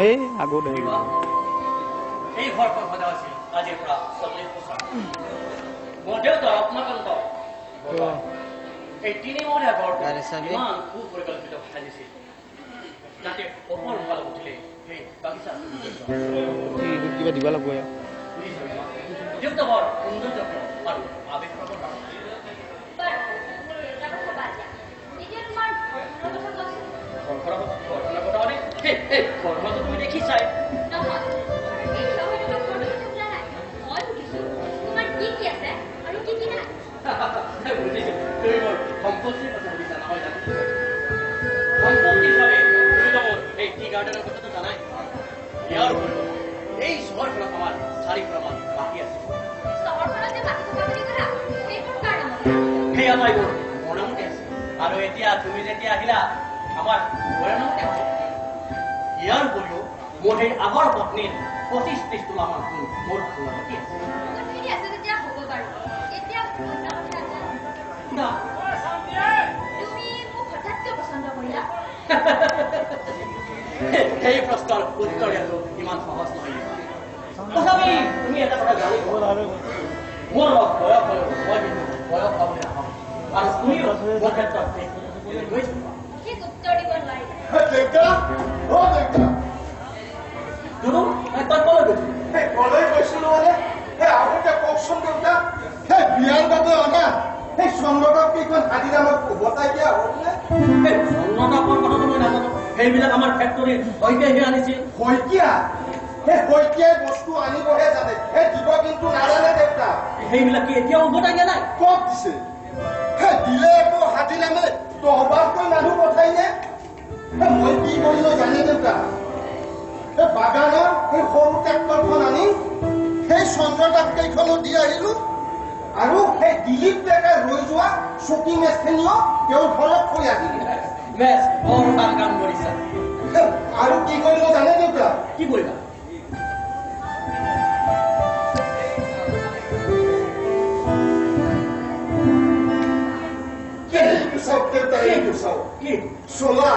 এই আগতে এই ঘৰখন সজা আছিল আজিৰ পৰা 40 বছৰ মোৰ দেউতা ৰত্নকান্ত এই তিনিমহলীয়া ঘৰটো ইমান সুপৰিকল্পিত সাজিছিল যাতে অপৰ ভাল উঠিলে সেই বাগিচা কিবা দিব লাগিব দেউতা বৰ সৌন্দৰ্যপূৰ্ণ আৰু আৱেগপ্ৰবণ তুমি দেখিছাই সম্পত্তিৰ কথা সুধিছা নহয় জানো সম্পত্তিৰ বাবে তুমি তো এই টি গাৰ্ডেনৰ কথাটো জানাই ইয়াৰ উপৰিও এই চহৰখনত আমাৰ 4 প্ৰমাণ বাকী আছে সেই আমাৰ মৰণমতে আছে আৰু এতিয়া তুমি যেতিয়া আহিলা আমাৰ মৰণমতে আছে ইয়াৰ উপৰিও মোৰ সেই আগৰ পত্নীৰ 25-30 তোলা মান মোৰ বাকী আছে সেই প্ৰশ্নৰ উত্তৰ দিয়াটো ইমান সহজ নহয় তথাপি তুমি এটা কথা জানিব মোৰ বয়স হ'ল মই কিন্তু বয়স পাবলৈ নাপাম আৰু তুমিও মোৰ ক্ষেত্ৰত বিয়াৰ বাবে অনা সেই চন্দ্ৰকাপ কেইখন হাজিৰামত উভতাই দিয়া হ'ল নে চন্দ্ৰকাপৰ কথাটো মই নাজানো সেইবিলাক আমাৰ ফেক্টৰীৰ শইকীয়াহে আনিছিল শইকীয়া সেই শইকীয়াই বস্তু আনিবহে জানে সেই দিব কিন্তু নাজানে দেউতা সেইবিলাক কি এতিয়াও উভতাই দিয়া নাই ক'ত দিছে সেই দিলে একো হাজিৰামে তহবাৰকৈ মানুহ পঠাই নে মই কি কৰিলো জানে দেউতা সেই বাগানৰ সেই সৰু ট্ৰেক্টৰখন আনি সেই চন্দ্ৰকাপ কেইখনো দি আহিলো আৰু সেই দিলীপ ডেকা ৰৈ যোৱা চকী মেচখিনিও তেওঁৰ ঘৰত থৈ আহিলে বেছ বৰ ভাল কাম কৰিছা আৰু কি কৰিলো জানে দেউতা কি কৰিবা চোলা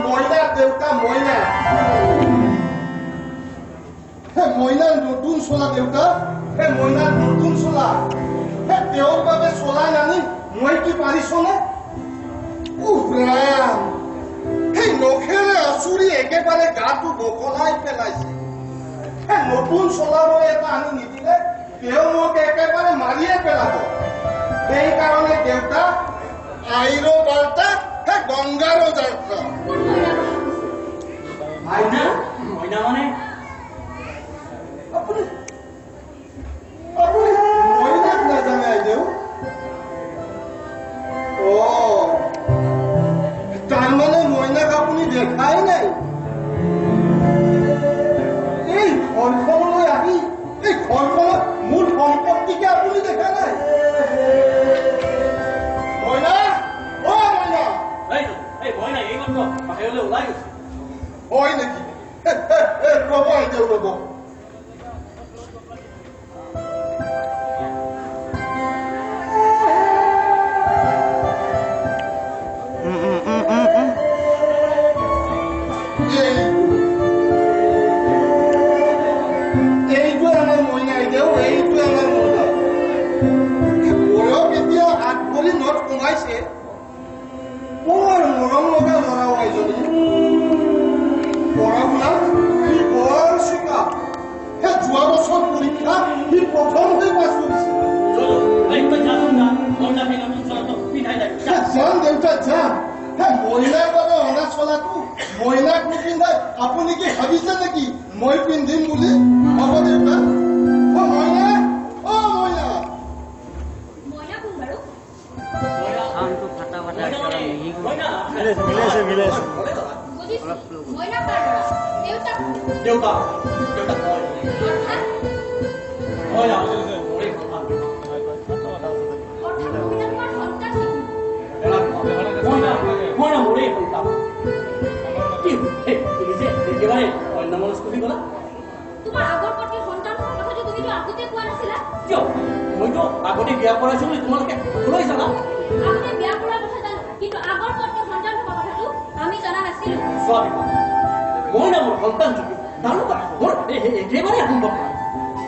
মইনা দেউতা মইনা মইনাৰ নতুন চোলা দেউতা সেই মইনাৰ নতুন চোলা তেওঁৰ বাবে চোলা নানি মই কি পাৰিছনে সেই নখেৰে আচুৰি একেবাৰে গাটো বখলাই পেলাইছে সেই নতুন চোলাবলৈ এটা আনি নিদিলে তেওঁ মোক একেবাৰে মাৰিয়ে পেলাব সেইকাৰণে দেউতা আইৰো বাৰ্তা সেই গংগাৰো যাত্ৰা মইনা মইনা মানে আপুনি মইনাক নাজানে আইদেউ তাৰমানে মইনাক আপুনি দেখাই নাই এই ঘৰখনলৈ আহি এই ঘৰখনত মোৰ সম্পত্তিকে আপুনি দেখা নাই মইনা মইনা মইনা এই মাত্ৰ বাহিৰলৈ ওলাই গৈছে হয় নেকি ৰ'ব আইদেউ ৰ'ব আপুনি কি ভাবিছে নেকি মই পিন্ধিম বুলি হ'ব দেউতা মইনা মইনা মইনা কোন বাৰু মইনা কাৰ দেউতা দেউতা অন্য মানুষ কবি বলা তোমাৰ আগৰ পত্নীৰ সন্তানৰ কথাটো তুমি আগতে কোৱা নাছিলা কিয় মইতো আগতে বিয়া কৰাইছো বুলি তোমালোকে সকলোৱে জানা আগতে বিয়া কৰাৰ কথা জানো কিন্তু আগৰ পত্নীৰ সন্তানৰ কথাটো আমি জনা নাছিলো চোৱা মই না মোৰ সন্তান যদি দাৰোগা মোৰ একেবাৰে সম্ভৱ নহয়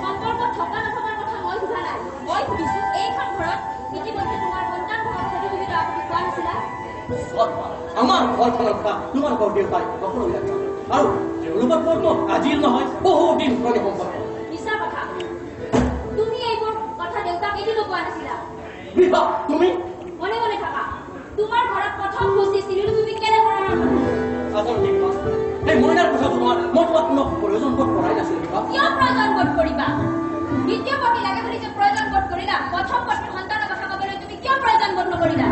সম্পৰ্ক থকা নথকাৰ কথা মই সোধা নাই মই সুধিছো এইখন ঘৰত ইতিমধ্যে তোমাৰ সন্তান হোৱাৰ কথাটো তুমি আগতে কোৱা নাছিলা আমাৰ ঘৰখনৰ পৰা তোমাৰ ঘৰ দেউতাই সকলোবিলাক আৰু তেওঁলোকৰ ঘৰটো আজিৰ নহয় বহুদিন ধৰি সম্পৰ্ক মিছা কথা তুমি এইবোৰ কথা দেউতাক এদিনো কোৱা নাছিলা বিভা তুমি মনে মনে থাকা তোমাৰ ঘৰত প্ৰথম বহিছিলো তুমি কেনে ধৰণৰ আচল বিভা এই মইনাৰ কথা তোমাৰ মই তোমাক কোনো প্ৰয়োজন বোধ কৰাই নাছিলো বিভা কিয় প্ৰয়োজন বোধ কৰিবা দ্বিতীয় পতি লাগে বুলি যে প্ৰয়োজন বোধ কৰিলা প্ৰথম পতিৰ সন্তানৰ কথা ক'বলৈ তুমি কিয় প্ৰয়োজন বোধ নকৰিলা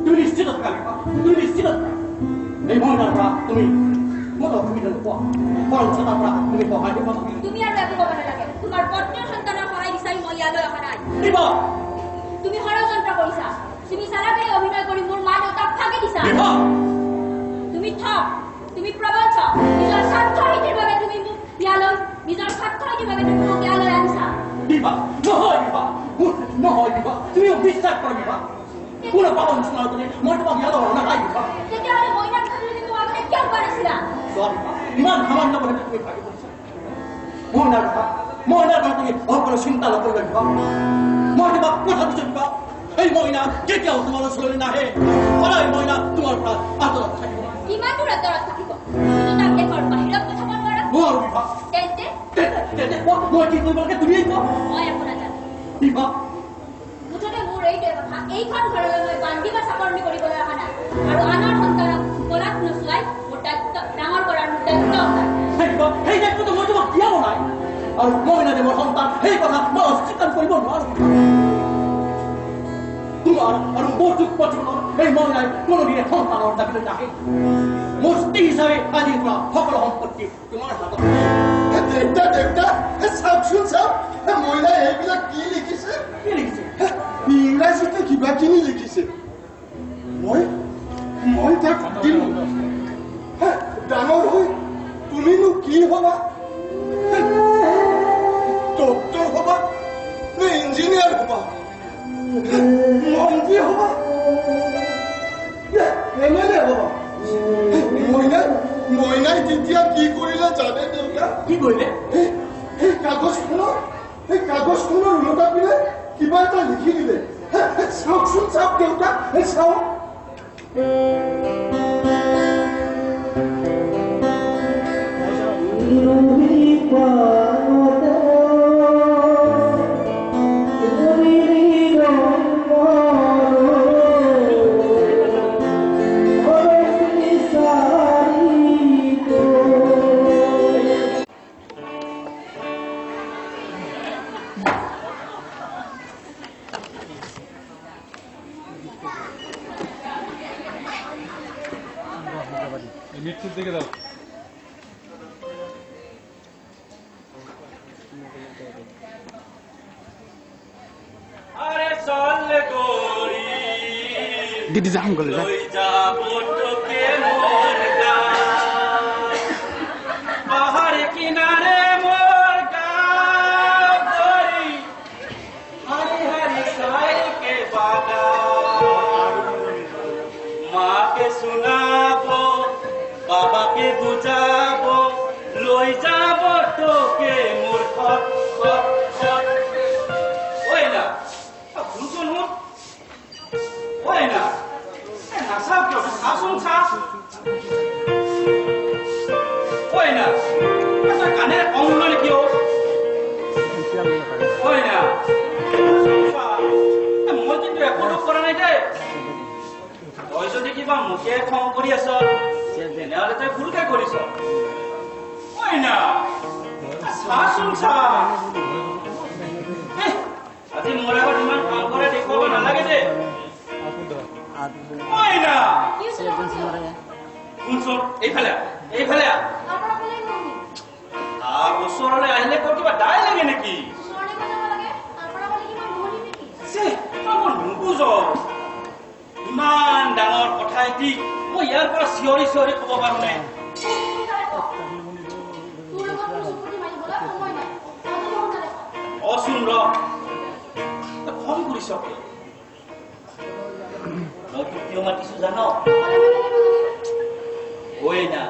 তুমি নিশ্চিত থাকা বিভা তুমি নিশ্চিত থাকা এই মইনাৰ পৰা তুমি মোৰ অসুবিধা নোপোৱা বৰং তাৰ পৰা তুমি সহায় দিবা তুমি আৰু একো ক'ব নালাগে তোমাৰ পত্নীৰ সন্তানৰ সহায় বিচাৰি মই ইয়ালৈ অহা নাই বিভা তুমি ষড়যন্ত্ৰ কৰিছা তুমি চালাকাৰী অভিনয় কৰি মোৰ মা দেউতাক ফাঁকি দিছা বিভা তুমি তুমি প্ৰবঞ্চক নিজৰ স্বাৰ্থ সিদ্ধিৰ বাবে তুমি মোক ইয়ালৈ নিজৰ স্বাৰ্থ সিদ্ধিৰ বাবে তুমি মোক ইয়ালৈ আনিছা বিভা নহয় বিভা তুমি বিশ্বাস কৰা বিভা কোনো প্ৰবঞ্চনাৰ তুমি মই তোমাক ইয়ালৈ অনা নাই বিভা তেতিয়াহ'লে মইনাৰ কথা তুমি মোক আগতে কিয় কোৱা নাছিলা চোৱা বিভা ইমান সামান্য কথা তুমি ভাবি কৰিছা মইনাৰ কথা তুমি সকলো চিন্তা নকৰিবা বিভা মই তোমাক কথা দিছো বিভা এই মইনা কেতিয়াও তোমাৰ ওচৰলৈ নাহে সদায় মইনা তোমাৰ পৰা আঁতৰত থাকিব কিমান দূৰ আঁতৰত থাকিব তুমি তাক দেশৰ বাহিৰত পঠাব নোৱাৰা নোৱাৰো বিভা তেন্তে মই কি কৰিব লাগে তুমিয়েই কোৱা মই একো নাজানো বিভা মুঠতে মোৰ এইটোৱে কথা এইখন ঘৰলৈ মই বান্ধি বা চাকৰণি কৰিবলৈ অহা নাই আৰু আনৰ সন্তানক গলাত নোচোৱাই মোৰ দায়িত্ব ডাঙৰ কৰাৰ মোৰ দায়িত্ব সেই দায়িত্বটো মই তোমাক দিয়া নাই আৰু মইনা যে মোৰ সন্তান সেই কথা মই অস্বীকাৰ কৰিব নোৱাৰো তোমাৰ আৰু মোৰ যুগপতিজনৰ এই মইনাই কোনোদিনে সন্তানৰ দাবীলৈ নাহে মোৰ স্ত্ৰী হিচাপে আজিৰ পৰা সকলো সম্পত্তি তোমাৰ হাতত দেউতা চাওকচোন চাওক মইনাই এইবিলাক কি লিখিছে ইংৰাজীতে কিবা কিনি লিখিছে মই তাক দিলো ডাঙৰ হৈ তুমিনো কি হবা ডক্টৰ হবা নে ইঞ্জিনিয়াৰ হবা মন্ত্ৰী হবা এমএলএ হবা মইনাই তেতিয়া কি কৰিলে জানে দেউতা কি কৰিলে এই কাগজখনৰ ওলোটা পিনে কিবা এটা লিখি দিলে চাওকচোন চাওক দেউতা চাওক মৃত্যুর দিকে দাও আরে চল গরি দিদি যাম গলে যা লই যাব তোকে মোর গাঁও পাহাড় কিনারে মোর গাঁও গরি হারি হারি সাইকে বাগান মাকে শোনাবো বাবাকে বুঝাবো লই যাব তোকে মোর ঘর ঘর ঘর ওই না শুন ওই না নাচা কেউ শাসন ছা ওই না আচ্ছা কানের অঙ্গল কেউ ওই না মই কিন্তু একো কৰা নাই দে তই যদি কিবা মুখে খং কৰি আছ তেনেহ'লে তই ভুলকে কৰিছ ওই না শাসন ছা আজি মোৰ আগত ইমান কাম কৰে দেখুৱাব নালাগে দে ওই না শুনচোন এইফালে ওচৰলৈ আহিলে তোৰ কিবা দায় লাগে নেকি নুবুজ ইমান ডাঙৰ কথা এটি মই ইয়াৰ পৰা চিঞৰি চিঞৰি ক'ব পাৰো নে অচোন ৰ খং কৰিছ মই তোক কিয় মাতিছো জান ঐ না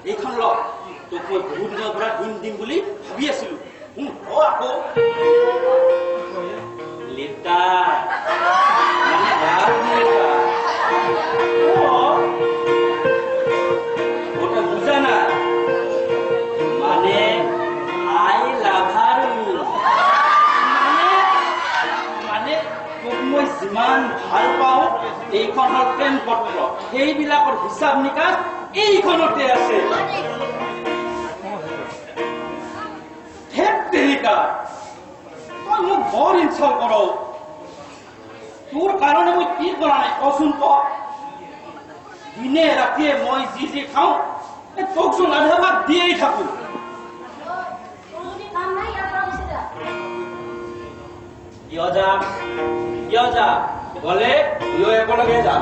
এইখন ল তোক মই বহুত দিনৰ পৰা দিম বুলি ভাবি আছিলো আকৌ লেটাৰ ওটা বুঝা না মানে আই লাভাৰ মানে তোক মই যিমান ভাল পাওঁ এইখনৰ প্ৰেম পত্ৰ সেইবিলাকৰ হিচাপ নিকাচ এইখনতে আছে তেৰিকা তই মোক বৰ ইনচাল্ট কৰ তোৰ কাৰণে মই কি কৰা নাই কচোন ক দিনে ৰাতিয়ে মই যি খাওঁ তোকচোন আধা ভাগ দিয়েই থাকো কিয় যা গলে দুয়ো একেলগে যা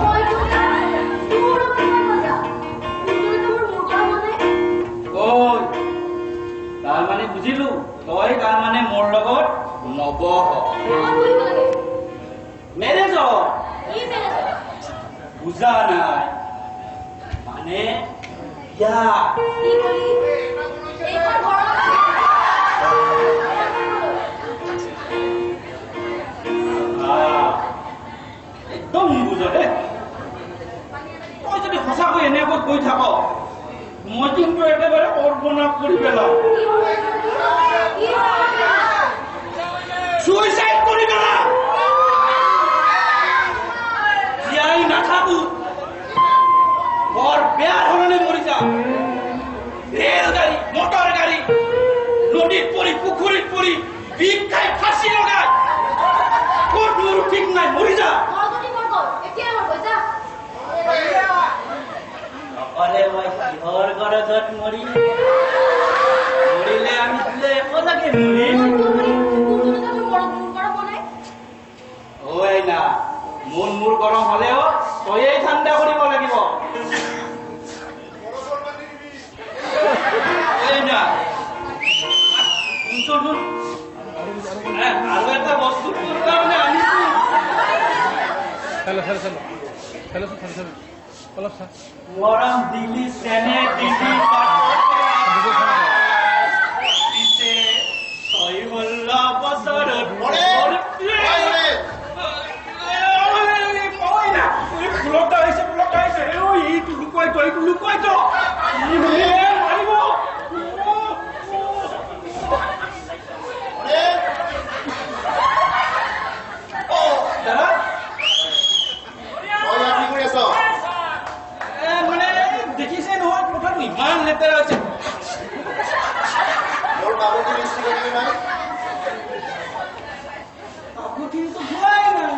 তাৰ মানে বুজিলো তই তাৰ মানে মোৰ লগত নবহ মেৰেজ বুজা নাই মানে একদম নুবুজ দে তই যদি সঁচাকৈ এনেকৈ কৈ থাক মই কিন্তু একেবাৰে অৰ্পণাপ কৰি পেলাম সুইচাইড কৰি পেলাম জীয়াই নাথাকো বৰ বেয়া ধৰণে মৰি যাম ৰেলগাড়ী মটৰ গাড়ী নদীত পৰি পুখুৰীত পৰি বিষ খাই ফাঁচি লগাই ক'ত মোৰ ঠিক নাই মৰি যা অকলে মই কিহৰ গৰজত মৰিলে আমি দিলে সঁচাকে মৰিম না মোৰ গৰম হলেও তয়েই ঠাণ্ডা কৰিব লাগিব আৰু এটা বস্তু তোৰ কাৰণে আনিছো গৰম দিলি চেনে দিলি তই 16 বছৰত লুকুৱাই মাৰিব মানে দেখিছে নহয় কথাটো ইমান লেতেৰা আছে মোৰ বাবুটি মিষ্টি কৰি নাই বাবুটিটো ধোৱাই নাই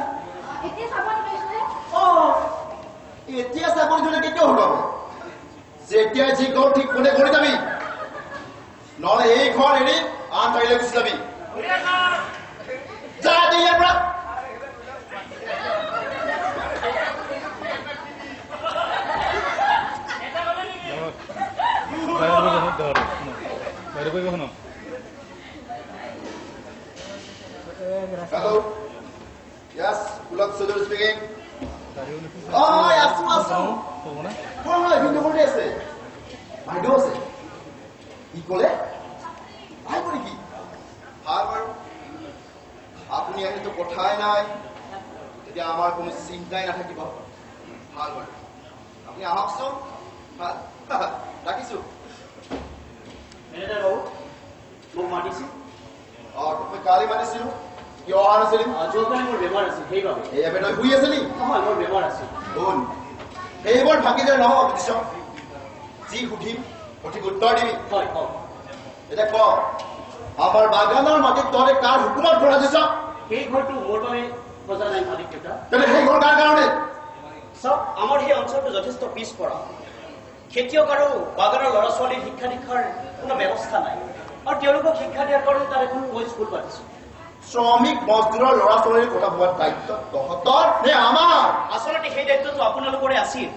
এতিয়া চাকৰি দিলে কেতিয়াও ওলাব যেতিয়া যি ঘৰ ঠিক কোনে কৰি যাবি নহলে এই ঘৰ এৰি আন ঠাইলৈ গুচি যাবি যা ইয়াৰ পৰা Hello. Yes, Pulak Sudhir speaking. আছো হয় ভিন্ন কৰি আছে বাইদেউ আছে কি ক'লে ভাই কৰি কি ভাল বাৰু আপুনি আহিলেতো কথাই নাই তেতিয়া আমাৰ কোনো চিন্তাই নাথাকিব ভাল বাৰু আপুনি আহকচোন ৰাখিছো মেনেজাৰ বাবু মোক মাতিছিল তুমি কালি মাতিছিলো কিয় অহা নাছিলি যোৱাকালি মোৰ বেমাৰ আছিল সেইবাবে এইবাবে তই শুই আছিলি নহয় মোৰ বেমাৰ আছিল শুন এইবোৰ ভাঙি যায় নহ'ব বুজিছ যি সুধিম সঠিক উত্তৰ দিবি হয় কওক এতিয়া ক আমাৰ বাগানৰ মাটিত তই কাৰ হুকুমত ভৰা দিছ সেই ঘৰটো মোৰ বাবে সজা নাই মালিক দেউতা তেনে সেই ঘৰ কাৰ কাৰণে চব আমাৰ সেই অঞ্চলটো যথেষ্ট পিছপৰা খেতিয়ক আৰু বাগানৰ ল'ৰা ছোৱালীৰ শিক্ষা দীক্ষাৰ কোনো ব্যৱস্থা নাই আৰু তেওঁলোকক শিক্ষা দিয়াৰ কাৰণে তাৰ এখন মই স্কুল পাতিছো শ্ৰমিক মজদুৰৰ ল'ৰা ছোৱালীৰ কথা ভবাৰ দায়িত্ব তহঁতৰ নে আমাৰ আচলতে সেই দায়িত্বটো আপোনালোকৰে আছিল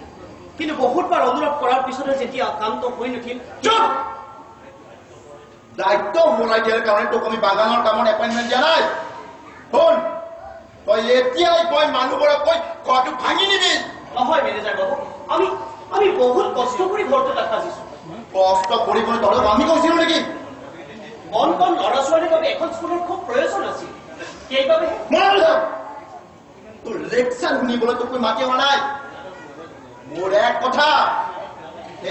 কিন্তু বহুতবাৰ অনুৰোধ কৰাৰ পিছতে যেতিয়া কামটো হৈ নুঠিল চুপ দায়িত্ব মোলাই দিয়াৰ কাৰণে তোক আমি বাগানৰ কামত এপইণ্টমেণ্ট দিয়া নাই শুন তই এতিয়াই কৈ মানুহবোৰক কৈ ঘৰটো ভাঙি নিবি নহয় মেনেজাৰ বাবু আমি বহুত কষ্ট কৰি ঘৰটো সাজিছো। কষ্ট কৰিবলৈ তহঁতক আমি কৈছিলো নেকি? কণ কণ ল'ৰা ছোৱালীৰ বাবে এখন স্কুলৰ খুব প্ৰয়োজন আছিল। সেইবাবে তোৰ লেকচাৰ শুনিবলৈ তোক মাতি অহা নাই। মোৰ এক কথা,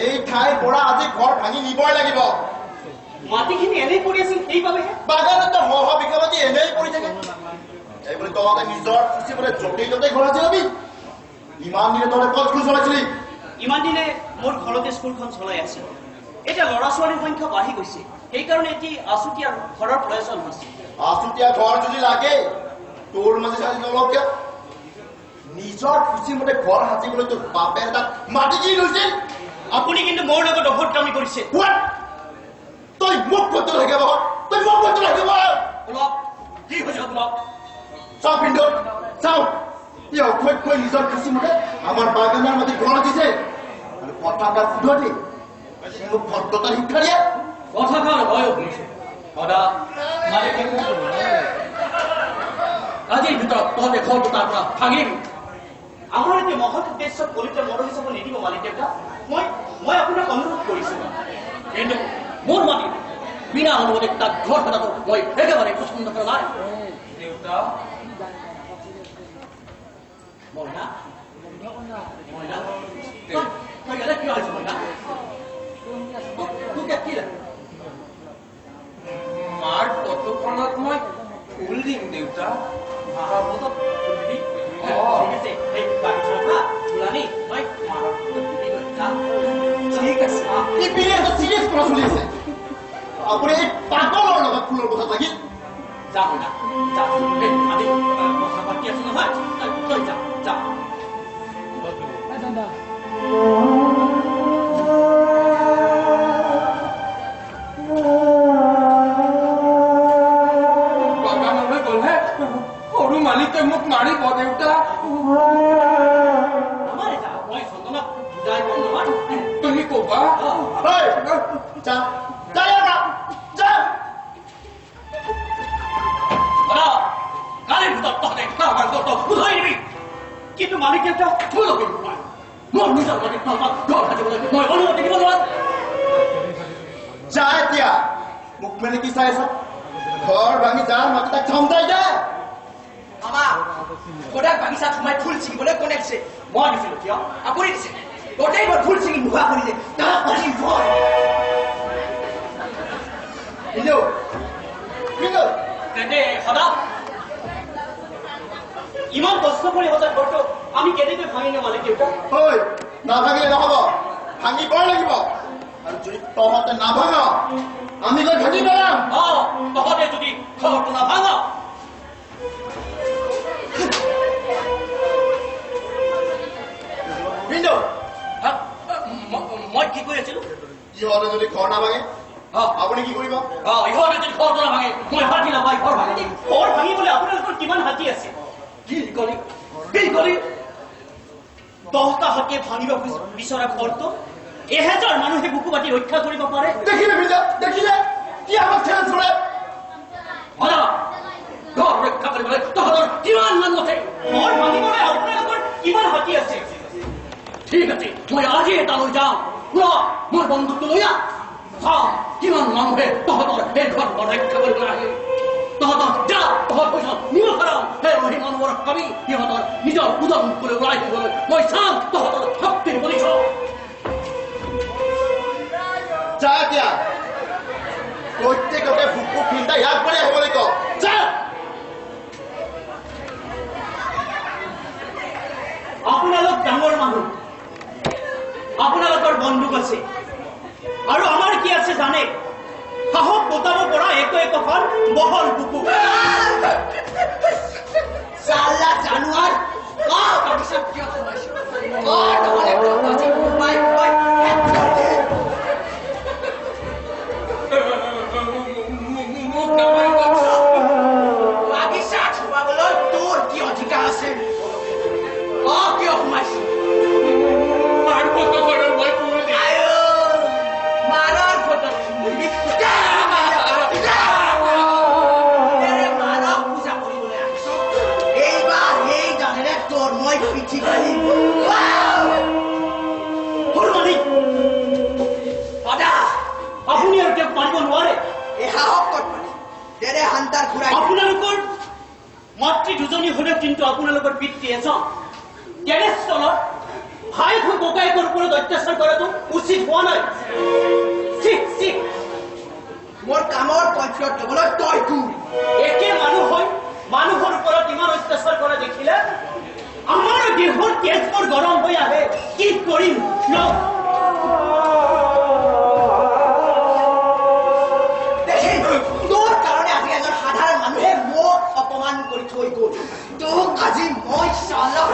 এই ঠাইৰ পৰা আজি ঘৰ ভাঙি নিবই লাগিব। মাটিখিনি এনেই পৰি আছিল সেইবাবেহে। বাগানত মহাবিকালতি এনেই পৰি থাকে। এইবুলি তহঁতে নিজৰ খুচি বোলে য'তেই ত'তেই ঘৰ আজি হবি। ইমান দিনে তহঁতে ক'ত স্কুল চলাইছিলি? ইমান দিনে মোৰ ঘৰতে স্কুলখন চলাই আছিল। এতিয়া ল'ৰা ছোৱালীৰ সংখ্যা বাঢ়ি গৈছে, সেইকাৰণে এটি আছুতীয়া ঘৰৰ প্ৰয়োজন হৈছে। আছুতীয়া ঘৰ যদি লাগে তোৰ মাজে চালি নলওঁ কিয়? নিজৰ খুচি মতে ঘৰ সাজিবলৈ তোৰ বাপে তাত মাটি কি লৈছিল? আপুনি কিন্তু মোৰ লগত অভদ্ৰামি কৰিছে। তই মোক ক'ত লাগে বাবা? তই মোক ক'ত লাগে বাবা? অলপ কি হৈছে আপোনাক? চাওঁ পিন্ধো চাওঁ, ই অক্ষয় নিজৰ খুচি মতে আমাৰ বাগানৰ মাটি ঘৰ দিছে আৰু কথাষাৰ শুধতি মোক ভদ্ৰতাৰ শিক্ষা দিয়ে। কথাষাৰ হয় শুনিছো সদা মালিকে আজিৰ ভিতৰত তহঁতে ঘৰটো তাৰ পৰা ভাঙিম। আমাৰ এতিয়া মহৎ উদ্দেশ্যত কলিতে মৰম হিচাপে নিদিব মালিক দেউতা। মই আপোনাক অনুৰোধ কৰিছো, কিন্তু মোৰ মাটি বিনা অনুমতি তাক ঘৰ সদাটো মই একেবাৰে পচন্দ কৰা নাই। দেউতা মইনা মইনা তই ইয়াতে কিয় আহিছ? মইনা তোক কি লাগে? মাৰ ফটোখনত মই ফুল দিম দেউতা। ঠিক আছে। এই বিৰাট চিৰিয়াছ কথা চলি আছে। আপুনি এই পাগলৰ লগত ফুলৰ কথা লাগি যাওঁ না আমি কথা পাতি আছো নহয়, তই যা যা। বাগানলৈ গ'লে সৰু মালিকে মোক মাৰিব দেউতা। আমাৰ এটা মই চন্দনক বুজাই কম নহয়, তুমি ক'বা। যা যা যা। কালিৰ ভিতৰত তহঁতে আমাৰ ঘৰটো বুজাই দিবি। কিন্তু মালিক দেউতা থৈ লবি নহয়, মোৰ নিজৰ মাটিত তহঁতক ঘৰ সাজিবলৈ মই অনুমতি দিব নোৱাৰো। যা এতিয়া মোক মানে কি চাই আছ? ঘৰ ভাঙি যা মাটি তাক ধমকাই দে। মামা সদায় বাগিচাত সোমাই ফুল ছিঙিবলৈ কোনে দিছে? মই দিছিলো। কিয়? আপুনি দিছে। গোটেইবোৰ ফুল ছিঙি নোহোৱা কৰিলে তেন্তে সদা ইমান কষ্ট কৰি সদায় ঘৰটো আমি কেনেকৈ ভাঙি নিওঁ মালিক দেউতা? নাভাঙিলে নহব, ভাঙিবই লাগিব। আৰু যদি তহঁতে নাভাঙ আমি গৈ ভাঙি পেলাম। তহঁতে যদি ঘৰটো নাভাঙ মই কি কৰি আছিলো? ইহঁতে যদি ঘৰ নাভাঙে আপুনি কি কৰিব? ইহঁতে যদি ঘৰটো নাভাঙে মই হাতী নাপাই ঘৰ ভাঙি দিম। ঘৰ ভাঙিবলৈ আপোনালোকৰ কিমান হাতী আছে? কি কলি 10টা হাতীয়ে ভাঙিব বিচৰা ঘৰটো 1000 মানুহে বুকু পাতি ৰক্ষা কৰিব পাৰে। দেখিলে দেখিলে কি আমাক ঠেলা চলে। ঘৰ ৰক্ষা কৰিবলৈ তহঁতৰ কিমান মানুহ আছে? ঘৰ ভাঙিবলৈ আপোনালোকৰ কিমান হাতী আছে? ঠিক আছে, মই আজি এটা লৈ যাওঁ। মোৰ বন্দুকটো লৈ চাওঁ কিমান মানুহে তহঁতৰ এই ঘৰখন ৰক্ষা কৰিবলৈ আহে। তহঁতৰ যা তহঁত পইচা নিব পাৰা সেই মানুহৰ আমি সিহঁতৰ নিজৰ উদম কৰি ওলাই দিবলৈ মই চাম তহঁতৰ শক্তিৰ পৰিচয়। যা এতিয়া প্ৰত্যেককে বুকু ফিল্টা ইয়াক কৰি আহিব লাগিব। যা। আপোনালোক ডাঙৰ মানুহ, আপোনালোকৰ বন্দুক আছে আৰু আমাৰ কি আছে জানে? সাহস গোটাব পৰা একোখন বহল বুকু। চালা জানুৱাৰ বাগিচাত সোমাবলৈ তোৰ কি অধিকাৰ আছে? কিয় সোমাইছে? দাদা আপুনি আৰু তেওঁক মাৰিব নোৱাৰে এই সাহস ক'ত পালে তেৰে হান্তাৰ ঘূৰাই আপোনালোকৰ মাতৃ দুজনী হ'লেও কিন্তু আপোনালোকৰ পিতৃ এজন তেনেস্থলত ভাই হৈ ককায়েকৰ ওপৰত অত্যাচাৰ কৰাটো উচিত হোৱা নাই মোৰ কামৰ কৈফিয়ত ল'বলৈ তই কোন একে মানুহ হৈ মানুহৰ ওপৰত ইমান অত্যাচাৰ কৰা দেখিলে আমাৰ দেহৰ তেজবোৰ গৰম হৈ আহে কি কৰিম তোৰ কাৰণে আজি এজন সাধাৰণ মানুহে মোক অপমান কৰি থৈ গ'ল তোক আজি মই চালা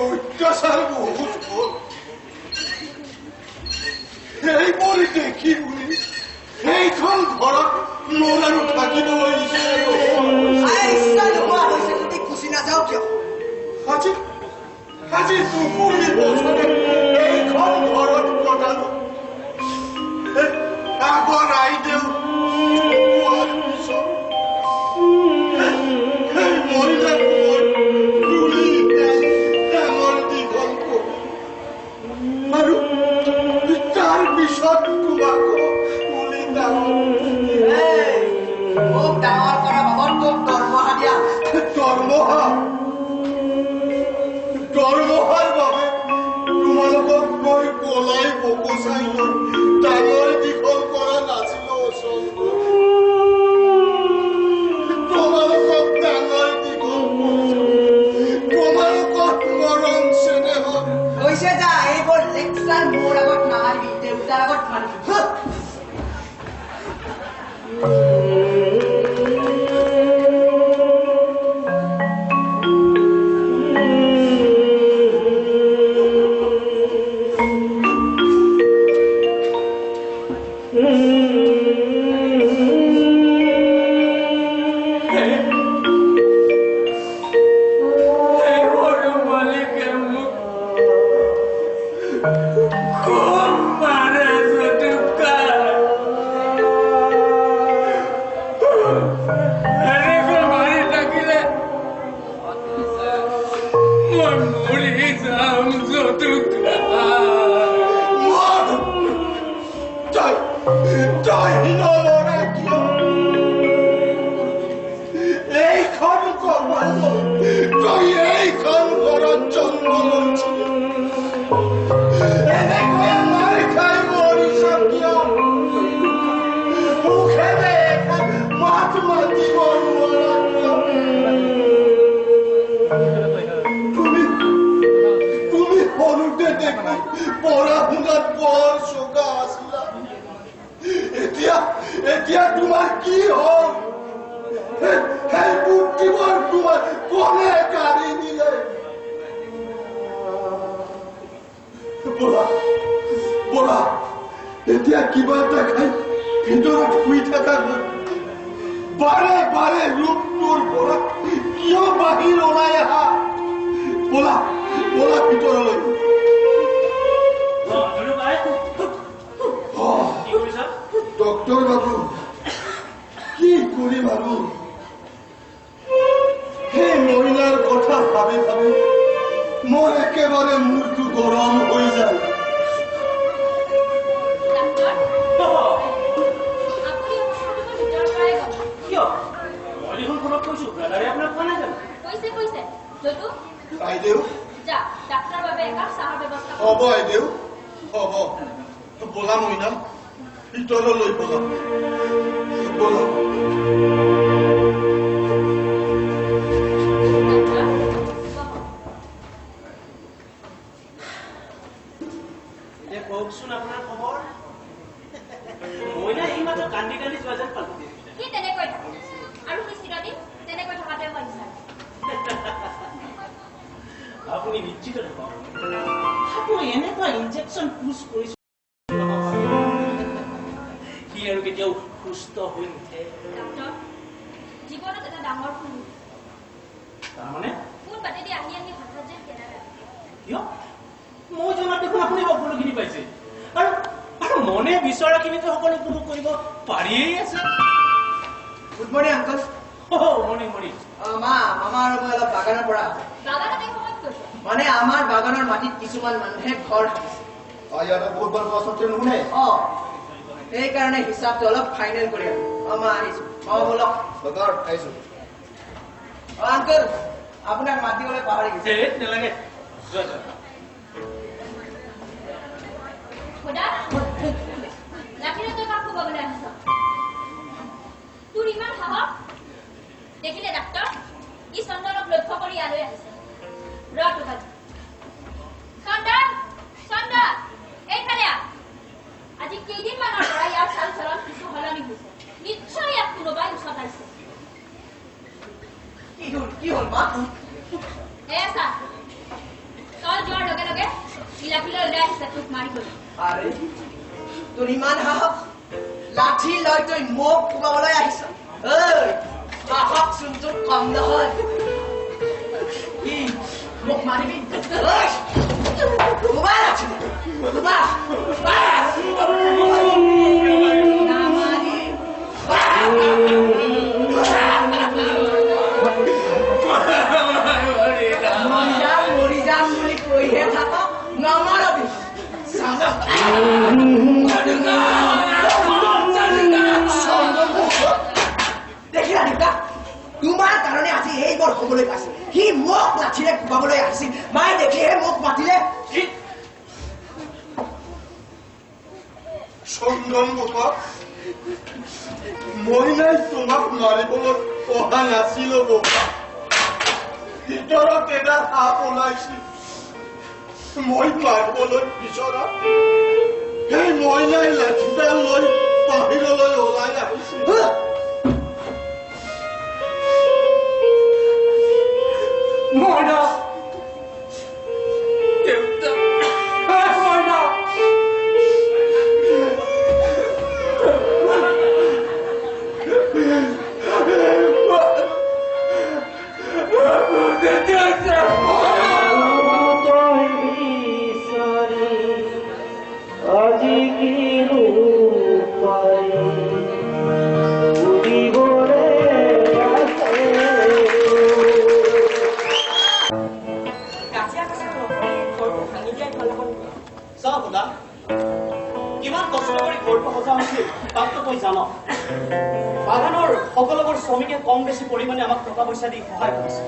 অত্যাচাৰ বহুত হল এইবৰি দেখি বুলি সেইখন ঘৰত মোৰ আৰু থাকিবলৈ ইচ্ছা নোহোৱা হৈছে যদি গুচি নাযাওঁ কিয় আজি আজি দুপুৰি বছৰে এইখন ঘৰত কটালো আগৰ আইদেউ পোৱাৰ পিছত মৰিলে তুলি ডাঙৰ দীঘল কৰি আৰু তাৰ পিছত তোমাকো তুলি ডাঙৰ মোক ডাঙৰ কৰা বাবদ তোক দৰমহা দিয়া দৰমহাৰ বাবে তোমালোকক মই পলাই বকচাই লৈ ডাঙৰ দীঘল কৰা নাছিলো তোমালোকক ডাঙৰ দীঘল তোমালোকক মৰম চেনেহ কৈছে যা এইবোৰ লেকচাৰ মোৰ আগত নামাৰিবি দেউতাৰ আগত মাৰিবি এতিয়া তোমাৰ কি হ'ল সেই বুদ্ধিবোৰ তোমাৰ কোনে কাঢ়ি নিলে বলা এতিয়া কিবা এটা খাই ভিতৰত শুই থকা বাৰে বাৰে ৰূপটোৰ পৰা কিয় বাহিৰ ওলাই আহা বলা ভিতৰলৈ ডক্টৰ বাবু কি কৰিম আৰু সেই মহিলাৰ কথা ভাবি ভাবি মোৰ একেবাৰে মূৰটো গৰম হৈ যায় হ'ব আইদেউ হ'ব বলা মইনা ভিতৰলৈ বলা কওকচোন আপোনাৰ খবৰ মইনা এই মাত্ৰ কান্দি কান্দি যোৱা যেন পালো কি তেনেকৈ আৰু কি চিৰদিন তেনেকৈ থকাতে মই বিচাৰো আপুনি নিশ্চিত থাকক আপুনি এনেকুৱা ইনজেকশ্যন পুছ কৰিছে সি আৰু কেতিয়াও সুস্থ হৈ নুঠে জীৱনত এটা ডাঙৰ ভুল তাৰমানে কোন বাটেদি আহি হঠাৎ যেন কেনেদৰে কিয় মই জনাত দেখোন আপুনি সকলোখিনি পাইছে আৰু মনে বিচৰাখিনিতো সকলো উপভোগ কৰিব পাৰিয়েই আছে। Good morning uncle. Morning morning. মামা আৰু মই অলপ বাগানৰ পৰা মানে আমাৰ বাগানৰ মাটিত কিছুমান মানুহে ঘৰ সাজিছে। ইয়াতে বহুত বাৰ পছন্দ নুশুনে। সেইকাৰণে হিচাপটো অলপ ফাইনেল কৰি মা আহিছো। বলক আহিছো। আংকল আপোনাক মাতিবলৈ পাহৰি গৈছে। নালাগে তোৰ ইমান সাহস দেখিলে ডাক্তৰ ই চন্দনক লক্ষ্য কৰি ইয়ালৈ আহিছে। চন্দন এইফালে আজি কেইদিনমানৰ পৰা ইয়াৰ চাল চলন কিছু সলনি হৈছে। নিশ্চয় ইয়াক কোনোবাই উচতাইছে। কি হল মা? চা তই যোৱাৰ লগে লগে ইলাখিলৈ ওলাই আহিছে তোক মাৰিবলৈ। আৰে তোৰ ইমান সাহস? লাঠি লৈ তই মোক কোবাবলৈ আহিছ? সাহসচোন তোৰ কম নহয়। মোক মাৰিবি? মৰি যাম বুলি কৈহে থাক, নমৰবি। দেখিলা দেউতা, তোমাৰ কাৰণে আজি এইবোৰ হবলৈ পাইছে। সি মোক লাঠিৰে কোবাবলৈ আহিছিল। মায়ে দেখিহে মোক মাতিলে। চন্দন বাবা, মই নাই তোমাক মাৰিবলৈ অহা নাছিলো বাবা। ভিতৰত এটা সাপ ওলাইছিল। মই মাৰিবলৈ বিচৰা সেই মইনাই লাঠিডাল লৈ বাহিৰলৈ ওলাই আহিছিল। মইনা দেউতা মইনা আজি কি কিমান কষ্ট কৰি ঘৰটো সজা হৈছিল তাকতো তই জান। বাগানৰ সকলোবোৰ শ্ৰমিকে কম বেছি পৰিমাণে আমাক টকা পইচা দি সহায় কৰিছে।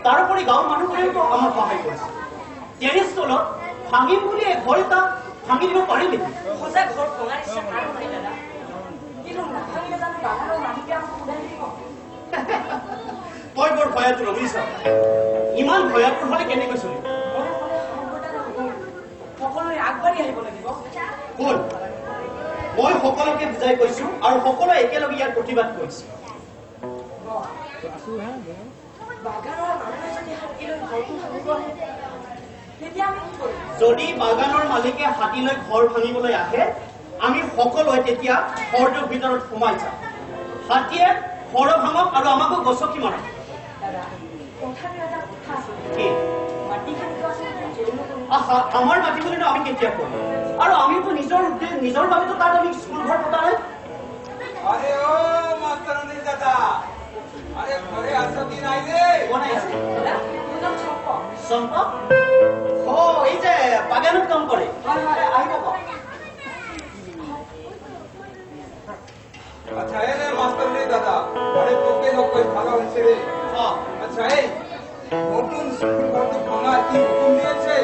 তাৰোপৰি গাঁৱৰ মানুহবোৰেও আমাক সহায় কৰিছে। তেনেস্থলত ভাঙিম বুলি ঘৰ এটা ভাঙি দিব পাৰি নেকি? সঁচা ঘৰ ভঙাৰ ইচ্ছা কাৰো নাই দাদা, কিন্তু নাভাঙিলে জানো বাগানৰ মালিকে আমাক উদাই দিব? তই বৰ ভয়াতুৰ বুজিছ। ইমান ভয়াতুৰ হলে কেনেকৈ চলিব? সকলোৱে আগবাঢ়ি আহিব লাগিব। শুন, মই সকলোকে বুজাই কৈছো আৰু সকলোৱে একেলগে ইয়াৰ প্ৰতিবাদ কৰিছে। বাগানৰ মানুহে যদি হাতী লৈ ঘৰটো ভাঙিব আহে তেতিয়া আমি কি কৰিম? যদি বাগানৰ মালিকে হাতী লৈ ঘৰ ভাঙিবলৈ আহে আমি সকলোৱে তেতিয়া ঘৰটোৰ ভিতৰত সোমাই যাম। হাতীয়ে ঘৰ ভাঙক আৰু আমাকো গছকি মাৰক। দাদা তথাপি এটা কথা আছে, কি? মাটিখিনিতো আচলতে জেইলো আমাৰ মাটি বুলিনো আমি কেতিয়া কৰিম? আৰু আমিতো নিজৰ বাবেতো তাত আমি স্কুল ঘৰ পতা নাই। আৰে ও মাস্টাৰনি দাদা, আৰে ঘৰে আসো কি নাই ৰে? বনাই আছে দাদা মোৰ নাম চম্পক। চম্পক? এই যে বাগানত কাম কৰে। হয় হয় আহিব কওক। আচ্ছা রে মাস্টারনি দাদা, আরে তোকে নকই ভালো হইছে রে। আচ্ছা এই নতুন স্কুল ঘরটো ভাঙা কি হুকুম দিয়েছে?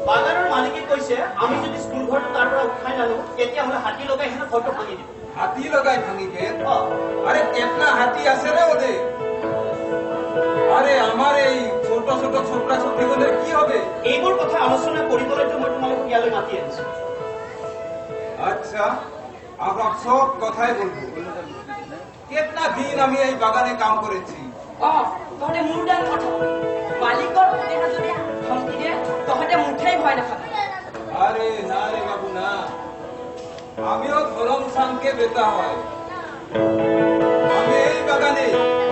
বাগানৰ মালিকে কৈছে আমি যদি স্কুল ঘৰটো তাৰ পৰা উঠাই নানো তেতিয়াহ'লে হাতী লগাই হেনো ঘৰটো ভাঙি দিব। হাতি লগাই ভাঙিবে? আরে কেতনা হাতি আছে রে ওদের? আরে আমার এই ছোট ছোট ছোকরা ছোকরিগুলোর কি হবে? এইবোৰ কথা আলোচনা কৰিবলৈতো মই তোমালোকক ইয়ালৈ মাতি আনিছো। আচ্ছা আমরা সব কথাই বলবো। কেতনা দিন আমি এই বাগানে কাম করেছি। তহঁতে মোৰ ডাল কথা মালিকৰ পুতেকা যদি ধমকি দিয়ে তহঁতে মুঠেই ভয় নাখাবি। আরে না রে বাবু না, আমিও ধরম সাংকে বেতা হয়। আমি এই বাগানে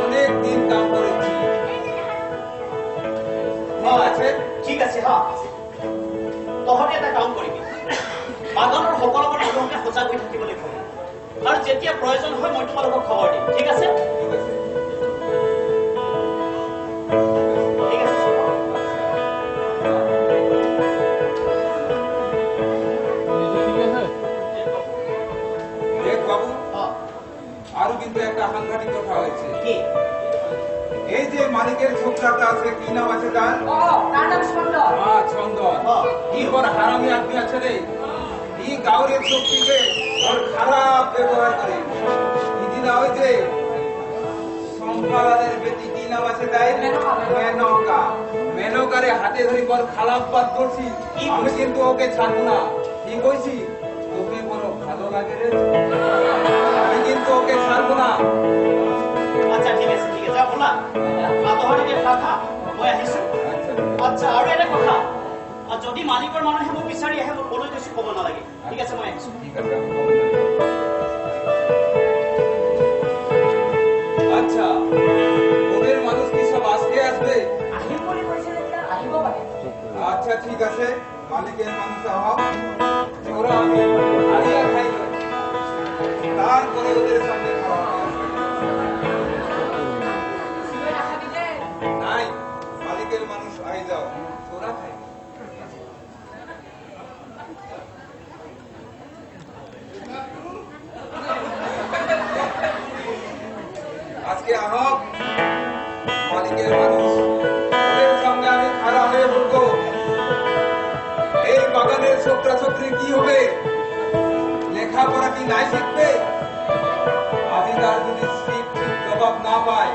অনেক দিন কাম করেছি। ঠিক আছে হ্যাঁ। তহঁতে এটা কাম কৰিবি বাগানৰ সকলোবোৰ মানুহকে সজাগ হৈ থাকিবলৈ কবি আৰু যেতিয়া প্ৰয়োজন হয় মই তোমালোকক খবৰ দিম ঠিক আছে ঠিক আছে বাবু আরো কিন্তু একটা সাংঘাতিক কথা হয়েছে কি এই যে মালিকের ছোকরাটা আছে কি নাম আছে তার তার নাম সুন্দর ছন্দন কি ওর হারামি আদমি আছে রে এই গাউরের শক্তিকে ওর খারাপ ব্যবহার করে দিদিনা ওই যে সম্পাদনের বেটি কি নাম আছে তাই মেনকা মেনকারে হাতে ধরে ওর খারাপ বাদ করছি আমি কিন্তু ওকে ছাড়বো না কি কইছি তোকে বড় ভালো লাগে রে আমি কিন্তু ওকে ছাড়বো না আচ্ছা ঠিক আছে যা বলা তহঁতে খা মই আহিছো আচ্ছা আৰু এটা কথা যদি মালিকৰ মানুহে মোক বিচাৰি আহে মই কলৈ গৈছো ক'ব নালাগে ঠিক আছে মই আহিছো ঠিক আছে আচ্ছা ওদের মানুষ কি সব আজকে আসবে আহিম বুলি কৈছে যেতিয়া আহিব পাৰে আচ্ছা ঠিক আছে মালিকের মানুষ আহ ওরা আমি হারিয়া খাই তারপরে ওদের সামনে খাওয়া নাই মালিকের মানুষ আই যাও ওরা খাই আজকে আহক মালিকের মানুষ ওদের সামনে আমি খারাপ হয়ে বলবো এই বাগানের ছোকরা ছোকরি কি হবে লেখাপড়া কি নাই শিখবে আদিকার যদি ঠিক জবাব না পায়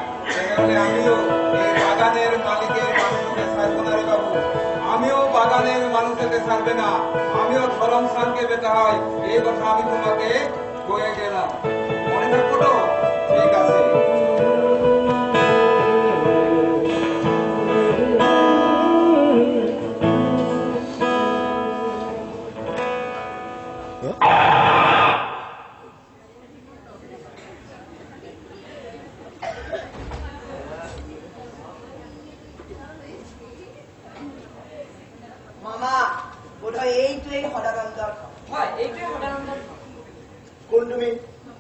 তাহলে আমিও এই বাগানের মালিকের মানুষকে ছাড়বো না রে বাবু আমিও বাগানের মানুষকে ছাড়বে না আমিও ধরম সানকে বেটা হয় এই কথা আমি তোমাকে বয়ে গেলাম মনে থাকবো তো ঠিক আছে মামা বোধহয় এইটোৱেই সদানন্দৰ হয় এইটোৱে সদানন্দ কোন তুমি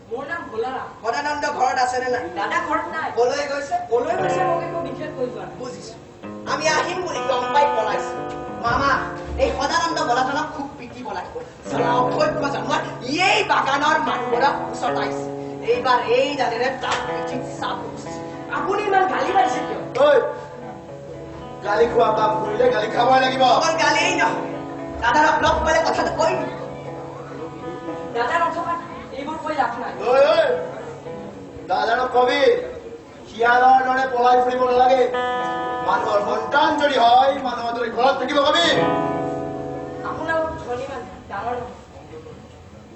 মোৰ নাম ভোলাৰাম সদানন্দ ঘৰত আছে নে নাই দাদা ঘৰত নাই কলৈ গৈছে কলৈ গৈছে মোক একো বিশেষ কৈ যোৱা নাই বুজিছো আমি আহিম বুলি গম পাই পলাইছো মামা এই সদানন্দ বলাজনক খুব পিটিব লাগিব অসভ্য জানোৱাৰ এই বাগানৰ মানুহবোৰক উচতাইছে এইবাৰ এই দাদেৰে তাক পিঠিত চাপ উঠিছে আপুনি ইমান গালি পাৰিছে কিয় ঐ গালি খোৱা কাম কৰিলে গালি খাবই লাগিব অকল গালিয়েই নহয় দাদাৰক লগ পালে কথাটো কৈ দাদা নথকা এইবোৰ কৈ লাভ নাই ঐ ঐ দাদাৰক কবি শিয়ালৰ দৰে পলাই ফুৰিব নালাগে মানুহৰ সন্তান যদি হয় মানুহৰ দৰে ঘৰত থাকিব কবি আপোনাৰ ধনী মানুহ ডাঙৰ নহয়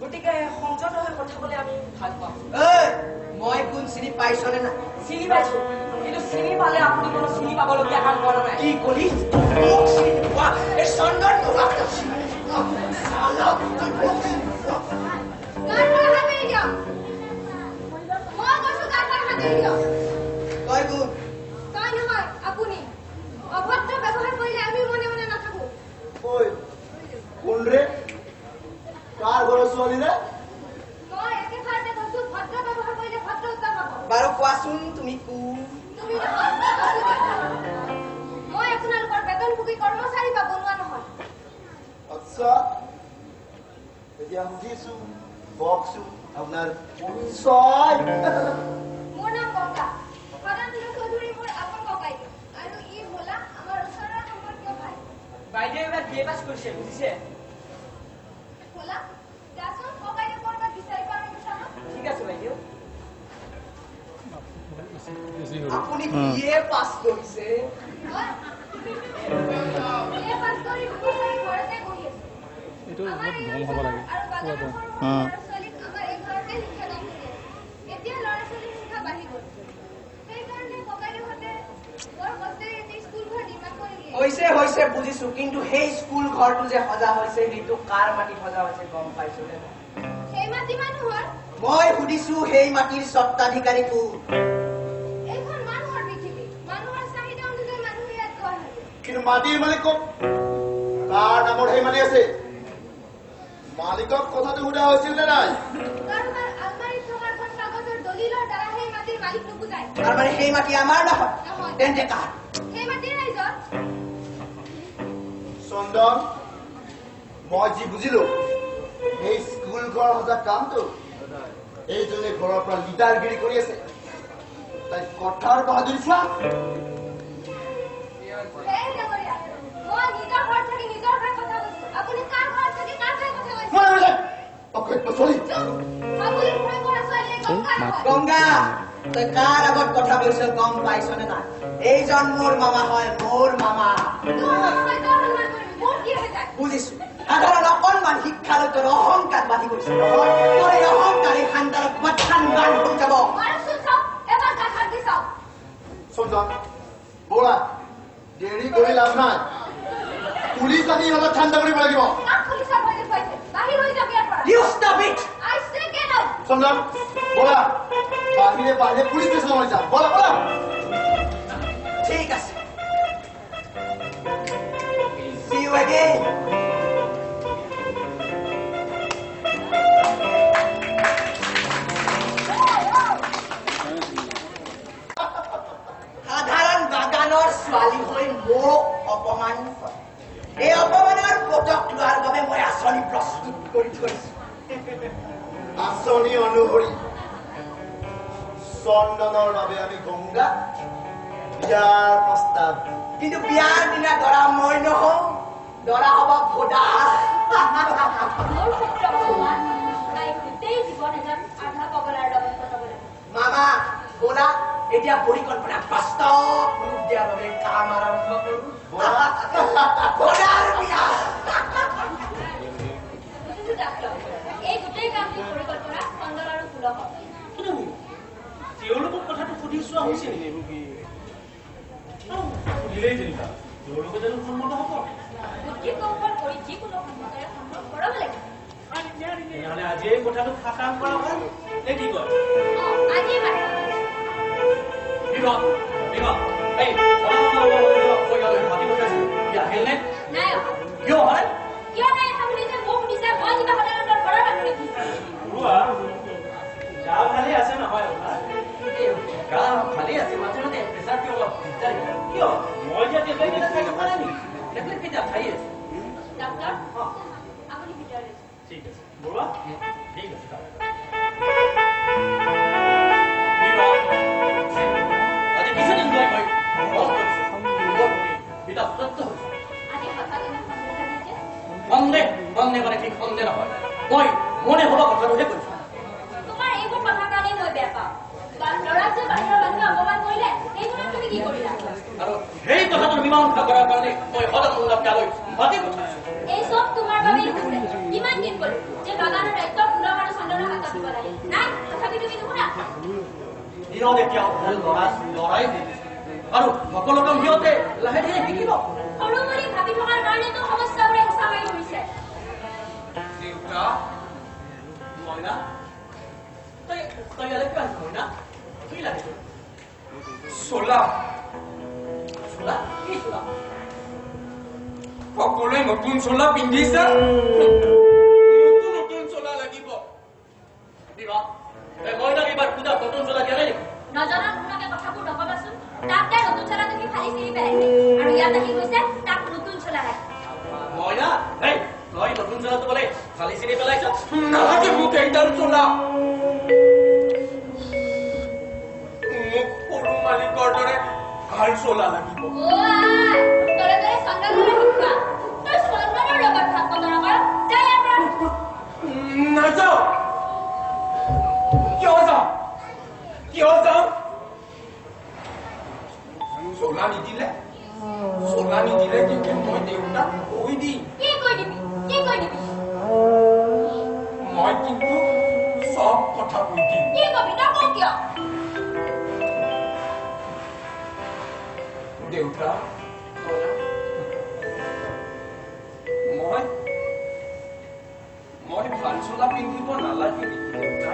গতিকে সংযত হৈ কথা ক'লে আমি ভাল পাওঁ মই কোন চিনি পাইছনে নাই চিনি পাইছো কিন্তু চিনি পালে আপুনি কোনো চিনি পাবলগীয়া কাম কৰা নাই কি কলি মোক চিনি পোৱা এই চন্দন তোমাক তই কোন ঐ কোন ৰে কাৰ ঘৰৰ ছোৱালী ৰে বাৰু কোৱাচোন তুমি কোন আচ্ছা এতিয়া সুধিছো কওকচোন আপোনাৰ পৰিচয় মোৰ নাম গংগা সদানন্দ চৌধুৰী মোৰ আপন ককাইদেউ আৰু ই ভোলা আমাৰ ওচৰৰ সম্পৰ্কীয় ভাই বাইদেউ এবাৰ বি এ পাছ কৰিছে বুজিছে ভোলা যাচোন ককাইদেউ ক'ৰবাত বিচাৰি পোৱা নাই চাওঁ ঠিক আছে বাইদেউ আপুনি বিএ পাছ কৰিছে হয় এই পাছ কৰি মই ঘৰতে বহি আছো এইটো বহুত গৰম হ'ব লাগে আৰু বাগানৰ সৰু সৰু ল'ৰা-ছোৱালীক আমাৰ এই ঘৰতে শিক্ষা দান কৰি আছে এতিয়া ল'ৰা-ছোৱালীৰ সংখ্যা বাঢ়ি গ'ল সেইকাৰণে ককাইদেউহঁতে বৰ কষ্টেৰে এই স্কুলঘৰ নিৰ্মাণ কৰি দিয়ে হৈছে বুজিছো কিন্তু সেই স্কুল ঘৰটো যে সজা হৈছে সেইটো কাৰ মাটিত সজা হৈছে গম পাইছো নে সেই মাটি মানুহৰ মই সুধিছো সেই মাটিৰ স্বত্বাধিকাৰী কোন এইখন মানুহৰ পৃথিৱী মানুহৰ চাহিদা অনুযায়ী মানুহে ইয়াত ঘৰ সাজে কিন্তু মাটিৰ মালিক ক'ত কাৰ নামৰ সেই মাটি আছে মালিকক কথাটো সোধা হৈছিল নে নাই কাৰোবাৰ আলমাৰীত থকা এখন কাগজৰ দলিলৰ দ্বাৰা সেই মাটিৰ মালিক নুবুজায় তাৰমানে সেই মাটি আমাৰ নহয় নহয়। তেন্তে কাৰ সেই মাটিৰ ৰাইজৰ চন্দন মই যি বুজিলো এই স্কুল ঘৰ সজা কামটো এইজনে ঘৰৰ পৰা লিডাৰগিৰি কৰি আছে তাই কথাৰ বাহাদুৰি চোৱা সেই নগৰীয়া মই নিজৰ ঘৰত থাকি নিজৰ ঘৰত কথা কৈছো আপুনি কাৰ ঘৰত থাকি কাৰ ঘৰত কথা কৈছে অকৃত্য চলি আপুনি ভয় কৰা ছোৱালীয়ে গংগা নহয় গংগা তই কাৰ আগত কথা কৈছ গম পাইছনে নাই এইজন মোৰ মামা হয় মোৰ মামা তোৰ মামা হয় তোৰ সন্মান কৰিবি মোৰ কি হৈ যায় বুজিছো সাধাৰণ অকণমান শিক্ষালৈ তোৰ অহংকাৰ বাঢ়ি গৈছে নহয় তোৰ এই অহংকাৰী খানদাৰক বাচ্চান গান হৈ যাব মাৰচোন চাওক এবাৰ গান হাত দি চাওক চন্দন ব'লা দেৰি কৰি লাভ নাই পুলিচ আহি ইহঁতক ঠাণ্ডা কৰিব লাগিব কাক পুলিচৰ ভয় দেখুৱাইছে বাহিৰ হৈ যাবি ইয়াৰ পৰা You stop it! I say get out! চন্দন ব'লা বাহিৰে বাহিৰে পুলিচ ষ্টেচনলৈ যাম ব'লা ব'লা ঠিক আছে See you again. সাধাৰণ বাগানৰ ছোৱালী হৈ মোক অপমান কৰে এই অপমানৰ পদক লোৱাৰ বাবে মই আঁচনি প্ৰস্তুত কৰি থৈছো আঁচনি অনুসৰি চন্দনৰ বাবে আমি গংগা বিয়াৰ প্ৰস্তাৱ কিন্তু বিয়াৰ দিনা দৰা মই নহওঁ দৰা হ'ব ভোদা মোৰ পুত্ৰ ভগৱান তাই গোটেই জীৱন এজন আধা পগলাৰ লগত কটাবলৈ মামা ব'লা এতিয়া পৰিকল্পনা বাস্তৱ ৰূপ দিয়াৰ বাবে কাম আৰম্ভ কৰোঁ ভোদাৰ বিয়া বুজিছো ডাক্তৰ এই গোটেই কামটো পৰিকল্পনা চন্দন আৰু ফুলক কিন্তু তেওঁলোকক কথাটো সুধি চোৱা হৈছে নেকি সুধিলেই যেনিবা তেওঁলোকে জানো সন্মত হ'ব বুদ্ধি কৌশল কৰি যিকোনো সন্মতেৰে সম্ভৱ কৰাব লাগিব তেনেহ'লে আজি এই কথাটো সাকাম কৰা হ'ল নে কি কয় আজিয়ে মাতিব বিবাহ বিবাহ এই আহিল নে নাই অহা কিয় হয় কিয় নাই অহা বুলি যে মোক সুধিছে মই কিবা সদায়ৰ ঘৰৰ মানুহ নেকি গুৰুৱা গা ভালেই আছে নহয় গা ভালেই আছে মাজে মাজে প্ৰেচাৰটো অলপ দিগদাৰ কিয় মই যে টেবলেট খাই থকা নাই নেকি টেবলেট কেইটা খাই আছে ডাক্তৰ আপুনি ভিতৰলৈ ঠিক আছে বৰুৱা ঠিক আছে আজি কিছুদিন ধৰি মই বিতা সত্য হৈছে আজি কথাটো সন্দেহ সন্দেহ মানে ঠিক সন্দেহ নহয় মই মনে ভবা কথাটোহে কৈছো তোমাৰ এইবোৰ কথা কাৰণেই মই বেয়া পাওঁ ল'ৰাক যে বাহিৰৰ মানুহে অপমান কৰিলে সেইবোৰত তুমি কি কৰিলা আৰু সেই কথাটো মীমাংসা কৰাৰ কাৰণে মই সদানন্দ তালৈ মাতি পঠাইছো এই চব তোমাৰ বাবেই হৈছে কিমান দিন গ'ল যে বাগানৰ দায়িত্ব ফুলক আৰু চন্দনৰ হাতত দিব লাগে নাই তথাপি তুমি নুশুনা দিনত এতিয়া লৰাই আৰু সকলো কাম সিহঁতে লাহে ধীৰে শিকিব সৰু বুলি ভাবি থকাৰ কাৰণেতো সমস্যাবোৰে হেঁচা মাৰি ধৰিছে দেউতা মইনা তই ইয়ালৈ কিয় আহিছ মইনা কি লাগে চোলা চোলা কি চোলা সকলোৱে নতুন চোলা পিন্ধিছে নতুন চোলা লাগিব বিবাহ মইনাক এইবাৰ পূজা নতুন চোলা দিয়া নাই নেকি নজনা নুশুনাকে কথাবোৰ নকবাচোন তাক তাই নতুন চোলা তুমি খালি চিৰি পেলাইছে আৰু ইয়াত আহি গৈছে তাক নতুন চোলা লাগে মইনা এই তই নতুন চোলাটো বোলে খালি চিৰি পেলাইছ নালাগে মোক এইডাল চোলা মোক সৰু মালিকৰ দৰে ভাল চোলা লাগিব তলে তলে চন্দনৰ শিক্ষা তই চন্দনৰ লগত ভাত বতৰা কৰ যাই ইয়াৰ পৰা নাযাওঁ কিয় যাওঁ চোলা নিদিলে কিন্তু মই দেউতাক কৈ দিম কি কৈ দিবি মই কিন্তু চব কথা কৈ দিম কি কবি নকওঁ কিয় দেউতা মই ভাল চোলা পিন্ধিব নালাগে নেকি দেউতা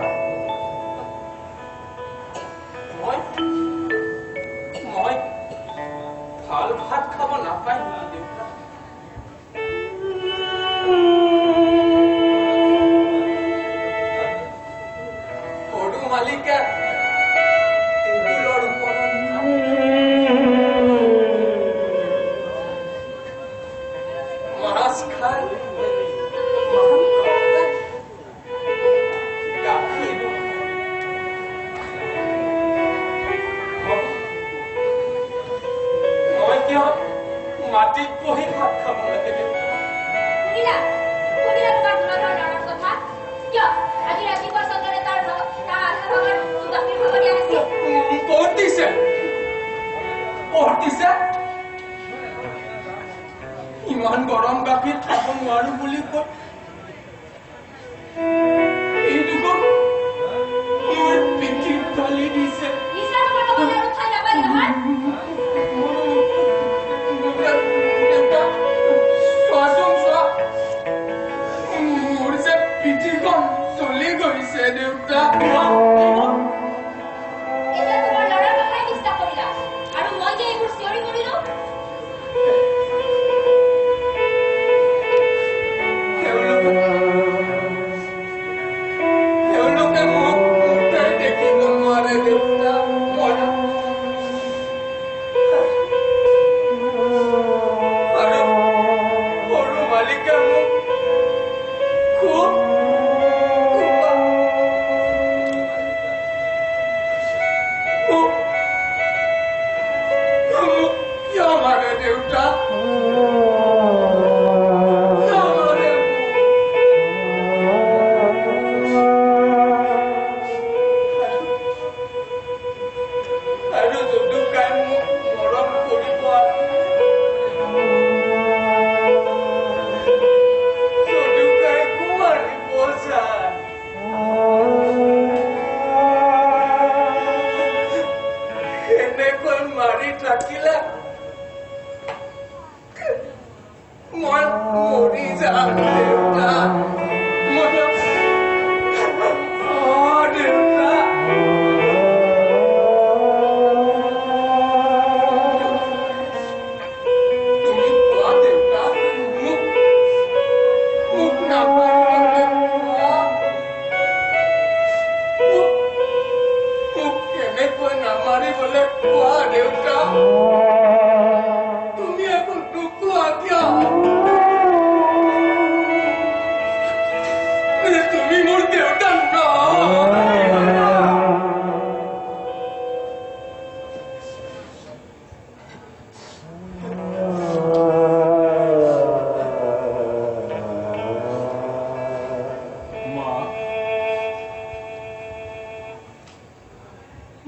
মই ভাল ভাত খাব নাপায় নেকি দেউতা মালিকে টেবুলৰ ওপৰত মাছ খাই গাখীৰ মই কিয় মাটিত বহি ভাত খাব লাগে? শুনিলা তোমাৰ ধুনাধৰ ল'ৰাৰ কথা? কিয় আজি ৰাতিপুৱা চন্দনে তাৰ আধা ভাগৰ গাখীৰ খাব দিয়া নাছিল? ক'ত দিছে? ইমান গৰম গাখীৰ খাব নোৱাৰো বুলি কৈ এই দুখন মোৰ পিঠিত ঢালি দিছে। নিচা তোমাৰ লগত আৰু খাই নাপায় নহয়। দেউতা চোৱাচোন চোৱা, মোৰ যে পিঠিখন চলি গৈছে দেউতা। এতিয়া তোমাৰ ল'ৰাৰ কথাই বিশ্বাস কৰিলা আৰু মই যে এইবোৰ চিঞৰি কৰিলো। তেওঁলোকে মোক মুখাই দেখিব নোৱাৰে দেউতা। আৰু সৰু মালিকে মোক খুব মোক কিয় মাৰে দেউতা? আৰু যদুকাই মোক মৰম কৰিব, যদুকাই মাৰিব যায়। এনেকৈ মাৰি থাকিলে মই মৰি যাম দেউতা। দেউতা তুমি কোৱা দেউতা, মোক নামাৰিলে কোৱা। মোক কেনেকৈ নামাৰিবলৈ কোৱা দেউতা। তুমি একো নোকোৱা কিয়? তুমি মোৰ দেউতা নহয়।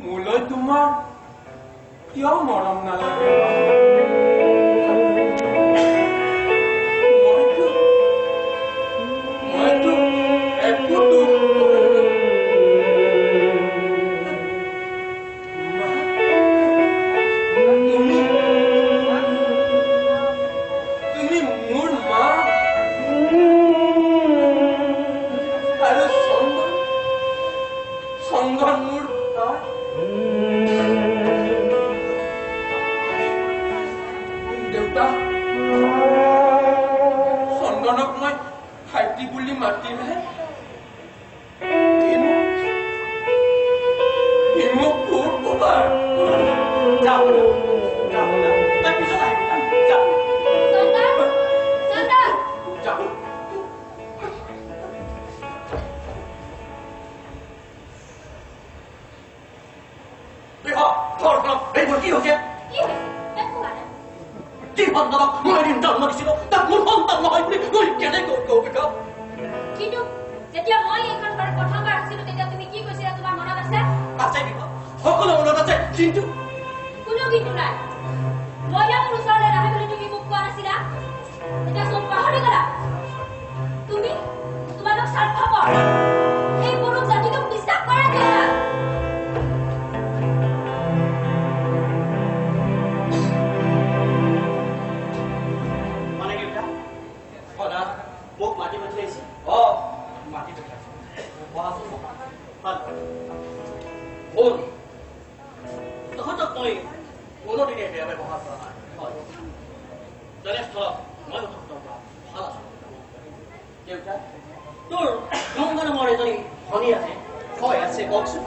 মোলৈ তোমাৰ কিয় মৰম নালাগে? মইতো একো দুখ নকৰিলো। তুমি মোৰ মা আৰু চন্দন মোৰ দেউতা। চন্দনক মই ভাইটি বুলি মাতিলে সি মোক খুব কবাৰ। যাওঁ তই পিছত আহিবি। যাওঁ যাওঁ। এইবোৰ কি হৈছে? কি সন্তানক মই এদিন জন্ম দিছিলো তাক মোৰ সন্তান নহয় বুলি মই কেনেকৈ কওঁ? কিন্তু যেতিয়া মই এইখন ঘৰত প্ৰথমবাৰ আছিলো তেতিয়া তুমি কি কৈছিলা তোমাৰ মনত আছে? আছে কি সকলো মনত আছে, কিন্তু কোনো কিন্তু নাই। মই মোৰ ওচৰলৈ নাহে বুলি তুমি মোক কোৱা নাছিলা? এতিয়া চব পাহৰি গলা। তুমি তোমালোক স্বাৰ্থপৰ। এই পুৰুষ জাতিটোক বিশ্বাস কৰা কিয়? মানে দেউতা সদা মোক মাতি পঠিয়াইছে। মাতি পঠিয়াইছে। তহঁতক মই কোনোদিনে বেয়া ব্যৱহাৰ কৰা নাই। তেনেস্থলত মই ভাল আছো। দেউতা তোৰ গংগা নামৰ এজনী ভনী আছে, হয় আছে, কওকচোন।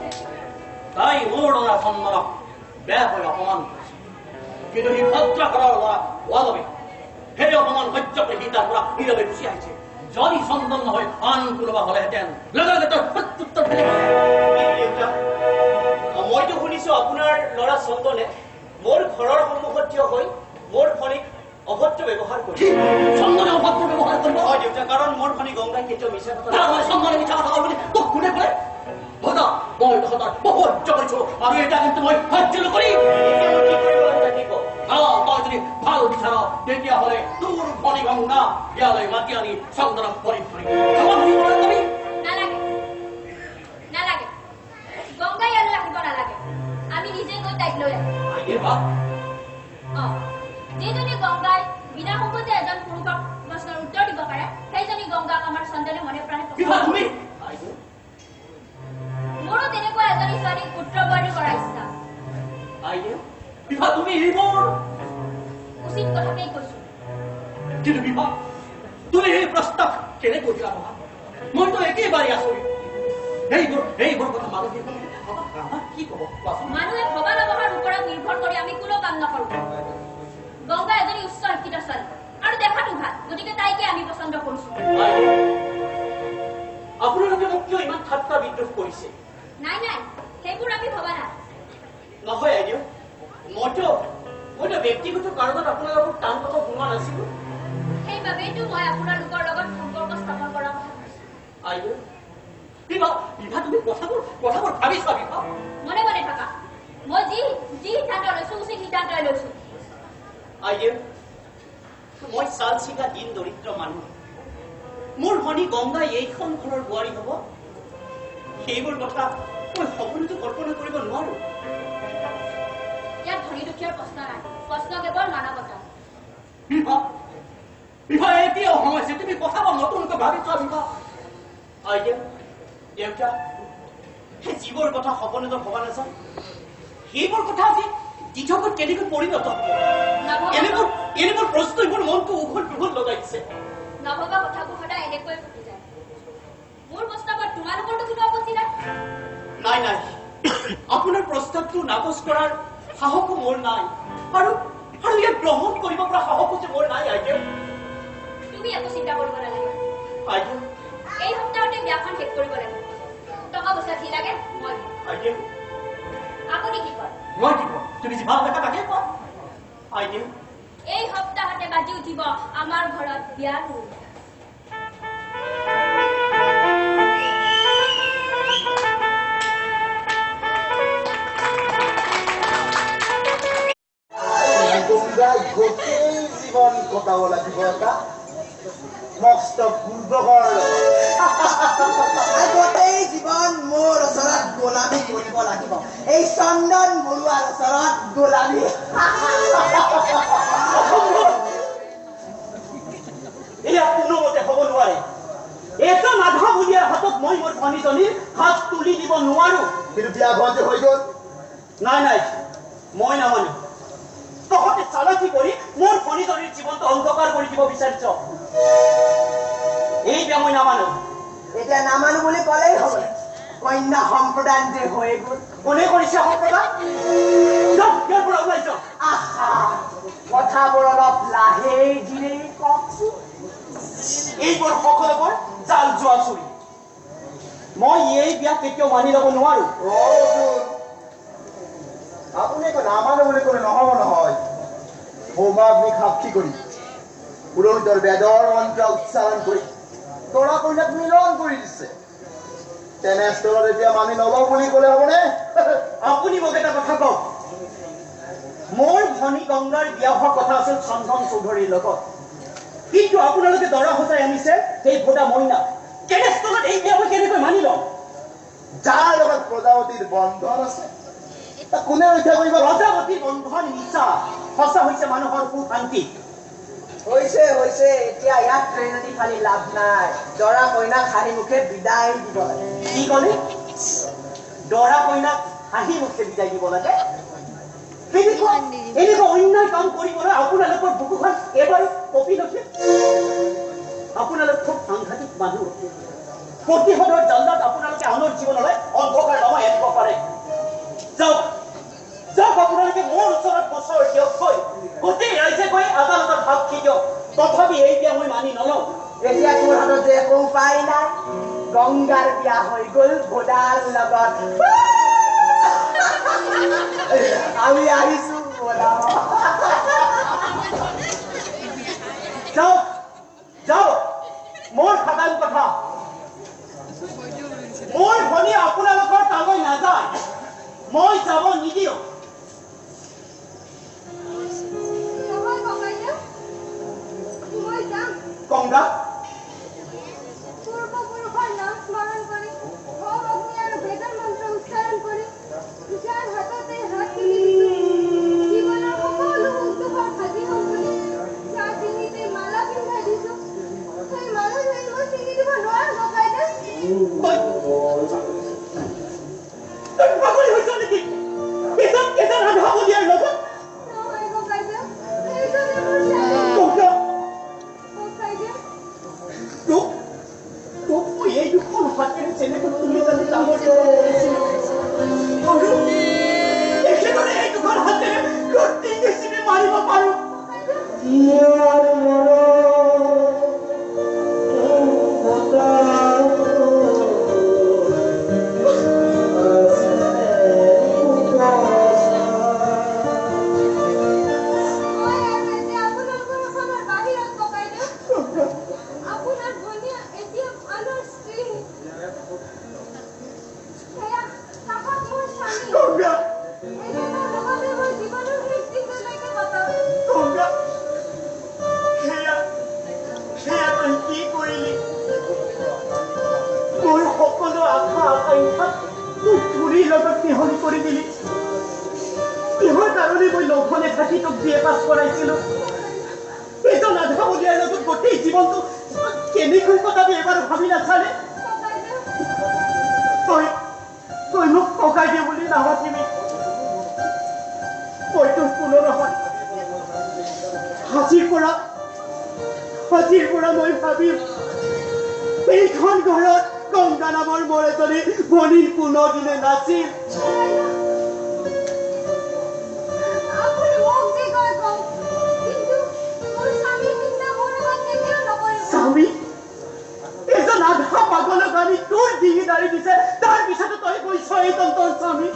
তাই মোৰ ল'ৰা চন্দনক বেয়াকৈ অপমান কৰিছে। কিন্তু সি ভদ্ৰ ঘৰৰ ল'ৰা হোৱা বাবে সেই অপমান সহ্য কৰি সি তাৰ পৰা নীৰৱে গুচি আহিছে। যদি চন্দন নহয় আন কোনোবা হলেহেঁতেন লগে লগে তাৰ প্ৰত্যুত্তৰ ফেলে মইতো শুনিছো আপোনাৰ ল'ৰা চন্দনে মোৰ ঘৰৰ সন্মুখত থিয় হৈ মোৰ ভনীক অভদ্ৰ ব্যৱহাৰ কৰিছে। চন্দনে অভদ্ৰ ব্যৱহাৰ কৰিব? হয় দেউতা, কাৰণ মোৰ ভনী গংগাই কেতিয়াও মিছা কথা চন্দনে মিছা কথা কয় বুলি তোক কোনে কলে? ভদা মই তহঁতৰ বহু সহ্য কৰিছো আৰু এটা কিন্তু মই সহ্য নকৰিম। কি কৰিব লাগে কি কওঁ? তই যদি ভাল বিচাৰ তেতিয়াহ'লে তোৰ ভনী গংগা ইয়ালৈ মাতি আনি চন্দনক পৰিচয় নালাগে নালাগে, গংগা ইয়ালৈ ৰাখিব নালাগে, আমি নিজে গৈ তাইক লৈ আহিম। যিজনী গংগাই বিনা সম্পত্তি এজন পুৰুষক প্ৰশ্নৰ উত্তৰ দিব পাৰে সেইজনী গংগাক আমাৰ চন্দনে মনে প্ৰাণে মোৰো তেনেকুৱা এজনী ছোৱালীক পুত্ৰ বোৱাৰী কৰাৰ ইচ্ছা। উচিত কথাকেই কৈছো। কিন্তু বিভা তুমি এই প্ৰস্তাৱ কেনেকৈ দিলা নহয়? মইতো একেবাৰে আচৰিত। এইবোৰ কথা মানুহে কি কব? মানুহে ভবা নভবাৰ ওপৰত নিৰ্ভৰ কৰি আমি কোনো কাম নকৰো। গংগা এজনী উচ্চ শিক্ষিত ছোৱালী আৰু দেখাতো ভাল, গতিকে তাইকে আমি পচন্দ কৰিছো। আপোনালোকে মোক কিয় ইমান ঠাট্টা বিদ্ৰোহ কৰিছে? নাই নাই, সেইবোৰ আমি ভবা নাই। নহয় আইদেউ, মইতো ব্যক্তিগত কাৰণত আপোনালোকক টান কথা শুনোৱা নাছিলো। সেইবাবেইতো মই আপোনালোকৰ লগত সম্পৰ্ক স্থাপন কৰা কথা আইদেউ বিভা তুমি কথাবোৰ ভাবিছা বিভা? মনে মনে থাকা। মই যি সিদ্ধান্ত লৈছো উচিত সিদ্ধান্তই লৈছো। আইদেউ, মই চাল চিগা দিন দৰিদ্ৰ মানুহ। মোৰ ভনী গংগাই এইখন ঘৰৰ বোৱাৰী হব, সেইবোৰ কথা মই সপোনতো কল্পনা কৰিব নোৱাৰো। ইয়াত ধনী দুখীয়াৰ প্ৰশ্ন নাই, প্ৰশ্ন কেৱল মানৱতা। বিভা এতিয়াও সমস্যা, তুমি কথাবোৰ নতুনকৈ ভাবিছা বিভা? আইদেউ দেউতা, সেই যিবোৰ কথা সপোনতো ভবা নাযায় সেইবোৰ কথা আজি দিঠকত কেনেকৈ পৰিণত হব? এনেবোৰ প্ৰশ্নই মোৰ মনটো উঘল পুঘল লগাইছে। নভবা কথাবোৰ সদায় এনেকৈ ফুটি যায়। মোৰ প্ৰস্তাৱত তোমালোকৰতো কিবা আপত্তি নাই? নাই নাই, আপোনাৰ প্ৰস্তাৱটো নাকচ কৰাৰ সাহসো মোৰ নাই, আৰু ইয়াক গ্ৰহণ কৰিব পৰা সাহসো যে মোৰ নাই। আইদেউ তুমি একো চিন্তা কৰিব নালাগে। আইদেউ এই সপ্তাহতে বিয়াখন শেষ কৰিব লাগিব। টকা পইচা যি লাগে মই দিম। আইদেউ আপুনি কি কয়? মই কি কম? তুমি যি ভাল দেখা তাকে কোৱা। আইদেউ এই সপ্তাহতে বাজি উঠিব আমাৰ ঘৰত বিয়াৰ ঢোল। গোটেই জীৱন কটাব লাগিব এটা মস্ত পূৰ্বকৰ। গোটেই জীৱন মোৰ ওচৰত গোলামী কৰিব লাগিব, এই চন্দন বৰুৱাৰ ওচৰত গোলামী। এয়া কোনোমতে হব নোৱাৰে। এটা মাধৱ বুলিয়াৰ হাতত মই মোৰ ভনীজনীৰ হাত তুলি দিব নোৱাৰো। কিন্তু বিয়া ঘৰতে হৈ গ'ল। নাই নাই, মই নামানো। তহঁতে চালাকি কৰি মোৰ ভনীজনীৰ জীৱনটো অন্ধকাৰ কৰি দিব বিচাৰিছ। এই বিয়া মই নামানো। এতিয়া নামানো বুলি ক'লেই হ'ব। কন্যা সম্প্ৰদান যে হৈ গ'ল। কোনে কৰিছে সম্প্ৰদান? ইয়াৰ পৰা ওলাই যাওক। কথাবোৰ অলপ লাহে ধীৰে কওকচোন। এইবোৰ সকলোবোৰ জাল যোৱা চুৰি। মই এই বিয়া কেতিয়াও মানি ল'ব নোৱাৰো। আপুনি একো নামানো বুলি ক'লে নহ'ব নহয়। সৌভাগ্যক সাক্ষী কৰি পুৰোহিতৰ বেদৰ মন্ত্ৰ উচ্চাৰণ কৰি দৰা কইনাক মিলন কৰি দিছে। তেনেস্থলত এতিয়া মানি নলওঁ বুলি ক'লে হ'বনে? আপুনি মোক এটা কথা কওক, মোৰ ভনী গংগাৰ বিয়া হোৱা কথা আছিল চন্দন চৌধুৰীৰ লগত, কিন্তু আপোনালোকে দৰা সজাই আনিছে সেই ভোদা মইনা। তেনেস্থলত এই বিয়া মই কেনেকৈ মানি ল'ম? যাৰ লগত প্ৰজাপতিৰ বন্ধন আছে কোনে ৰক্ষা কৰিব? প্ৰজাপতিৰ বন্ধন মিছা, সঁচা হৈছে মানুহৰ সুশান্তি। হৈছে হৈছে, এতিয়া ইয়াত ট্ৰেজেডি ফালি লাভ নাই। দৰা কইনাক হাঁহি মুখে বিদায় দিব লাগে। কি ক'লে? দৰা কইনাক হাঁহি মুখে বিদায় দিব লাগে? এনেকুৱা অন্যায় কাম কৰিবলৈ আপোনালোকৰ বুকুখন এবাৰো কপি নুঠে? আপোনালোক খুব সাংঘাতিক মানুহ। প্ৰতিশোধৰ জালত আপোনালোকে আনৰ জীৱনলৈ অন্ধকাৰ নমাই আনিব পাৰে। গোটেই ৰাইজে গৈ আদালতত সাক্ষী দিয়ক তথাপি এই বিয়া মই মানি নলওঁ এতিয়া তোৰ হাতত যে একো উপায় নাই গংগাৰ বিয়া হৈ গ'ল ভোদাৰ লগত আমি আহিছো ভোদা যাওক যাওক মোৰ সাধাৰণ কথা মোৰ ভনী আপোনালোকৰ তালৈ নাযায় মই যাব নিদিওঁ গংগা পূৰ্বপুৰুষৰ নাম স্মৰণ কৰি হোম অগ্নি আৰু বেদৰ মন্ত্ৰ উচ্চাৰণ কৰি যাৰ হাততে হাত তুলি দিছো জীৱনৰ সকলো সুখ-দুখৰ ভাগি হম বুলি যাৰ ডিঙিতে মালা পিন্ধাই দিছো সেই মালা ধৰি মই ছিঙি দিব নোৱাৰো ককাইদেউ পাগল হৈছ নেকি কেইজন ৰাধা বলিয়াৰ লগত নহয় ককাইদেউ সেইজনে মোৰ স্বামী গংগা ককাইদেউ তোক মই এই দুখন হাতেৰে যেনেকৈ তুলি জানি ডাঙৰ কৰিছিলোঁ আৰু একেদৰে এই দুখন হাতেৰে ৰত্তি নিচিনা মাৰিব পাৰোঁ আজিৰ পৰা মই ভাবিম এইখন ঘৰত গংগা নামৰ মোৰ এজনী ভনীৰ কোনোদিনে নাছিল স্বামী এজন আধা পাগলৰ গাড়ী তোৰ ডিঙি দাৰি দিছে তাৰ পিছতো তই কৈছ এইজন তোৰ স্বামী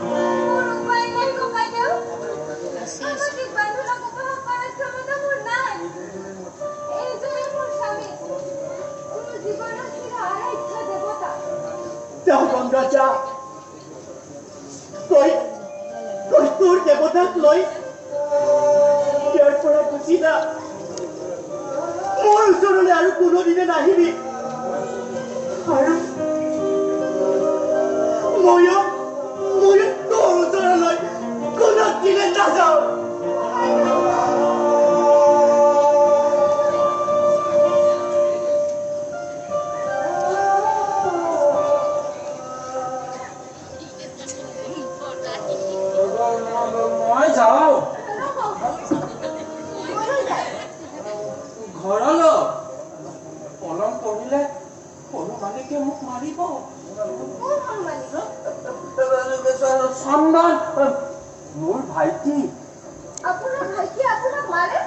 গংগা যা তই তোৰ দেৱতাক লৈ ইয়াৰ পৰা গুচি যা মোৰ ওচৰলৈ আৰু কোনোদিনে নাহিবি আৰু ময়ো তোৰ ওচৰলৈ কোনোদিনে নাযাওঁ মই যাওঁ ঘৰলৈ পলম কৰিলে সৰু মালিকে মোক মাৰিব চন্দন মোৰ ভাইটি আপোনাৰ ভাইটি আপোনাক মাৰে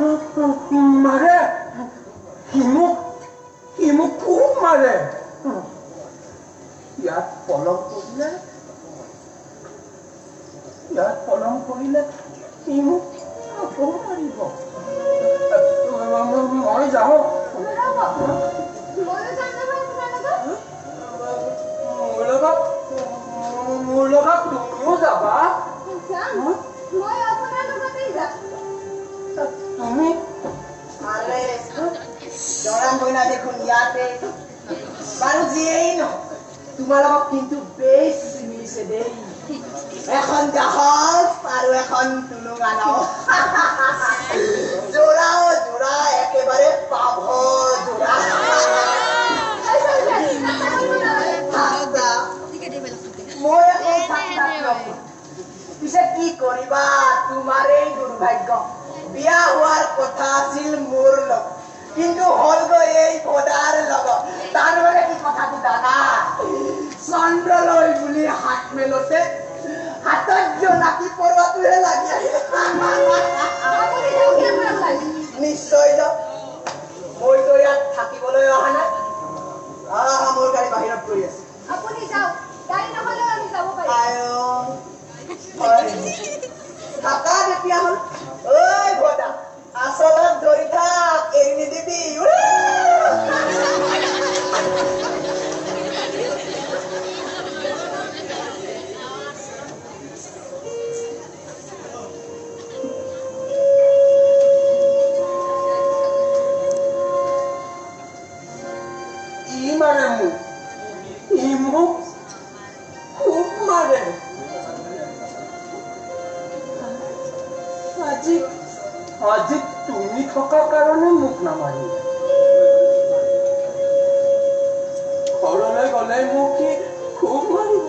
মাৰে সি মোক খুব মাৰে ইয়াত পলম কৰিলে সি মোক আকৌ মাৰিব মই যাওঁ মোৰ লগত তুমিও যাবা মই আপোনাৰ লগতেই যাম তুমি আৰে জৰাম বইনা দেখুন ইয়াতে বাৰু যিয়েই ন তোমালোকক কিন্তু বেশ মিলিছে দেই এখন জাহাজ আৰু এখন টুলুঙা নাও জোড়াও জোড়া একেবাৰে পাভ জোড়া মই পিছে কি কৰিবা তোমাৰ এই দুৰ্ভাগ্য বিয়া হোৱাৰ কথা আছিল মোৰ লগত কিন্তু হলগৈ এই ভোদাৰ লগত তাৰ মানে কি কথাটো জানা চন্দ্ৰলৈ বুলি হাত মেলোতে হাতত জোনাকী পৰুৱাটোহে লাগি আহিলে নিশ্চয় যাওক মইতো ইয়াত থাকিবলৈ অহা নাই মোৰ গাড়ী বাহিৰত গৈ আছে আপুনি যাওক গাড়ী নহ'লেও আমি যাব পাৰিম থাকা তেতিয়া হ'ল ঐ ভদা আচলত ধৰি থাক এৰি নিদিবি মাৰে মোক খুব মাৰে আজি তুমি থকা কাৰণে মোক নামাৰি ঘৰলৈ গ'লে মোক সি খুব মাৰিব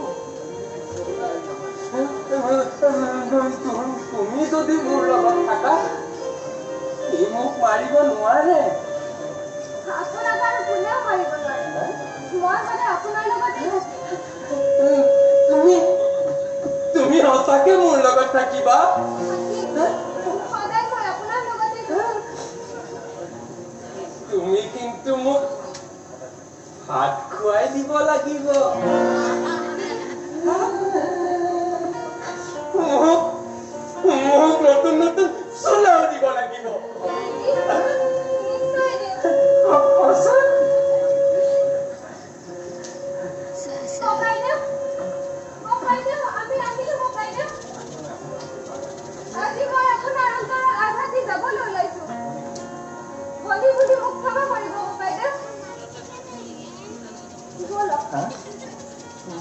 তুমি যদি মোৰ লগত থাকা সি মোক মাৰিব নোৱাৰে আপোনাক আৰু কোনেও মাৰিব নোৱাৰে মই মানে আপোনাৰ লগত তুমি সঁচাকে মোৰ লগত থাকিবা সদায় মই আপোনাৰ লগতে তুমি কিন্তু মোক ভাত খুৱাই দিব লাগিব মোক নতুন নতুন চোলাও দিব লাগিব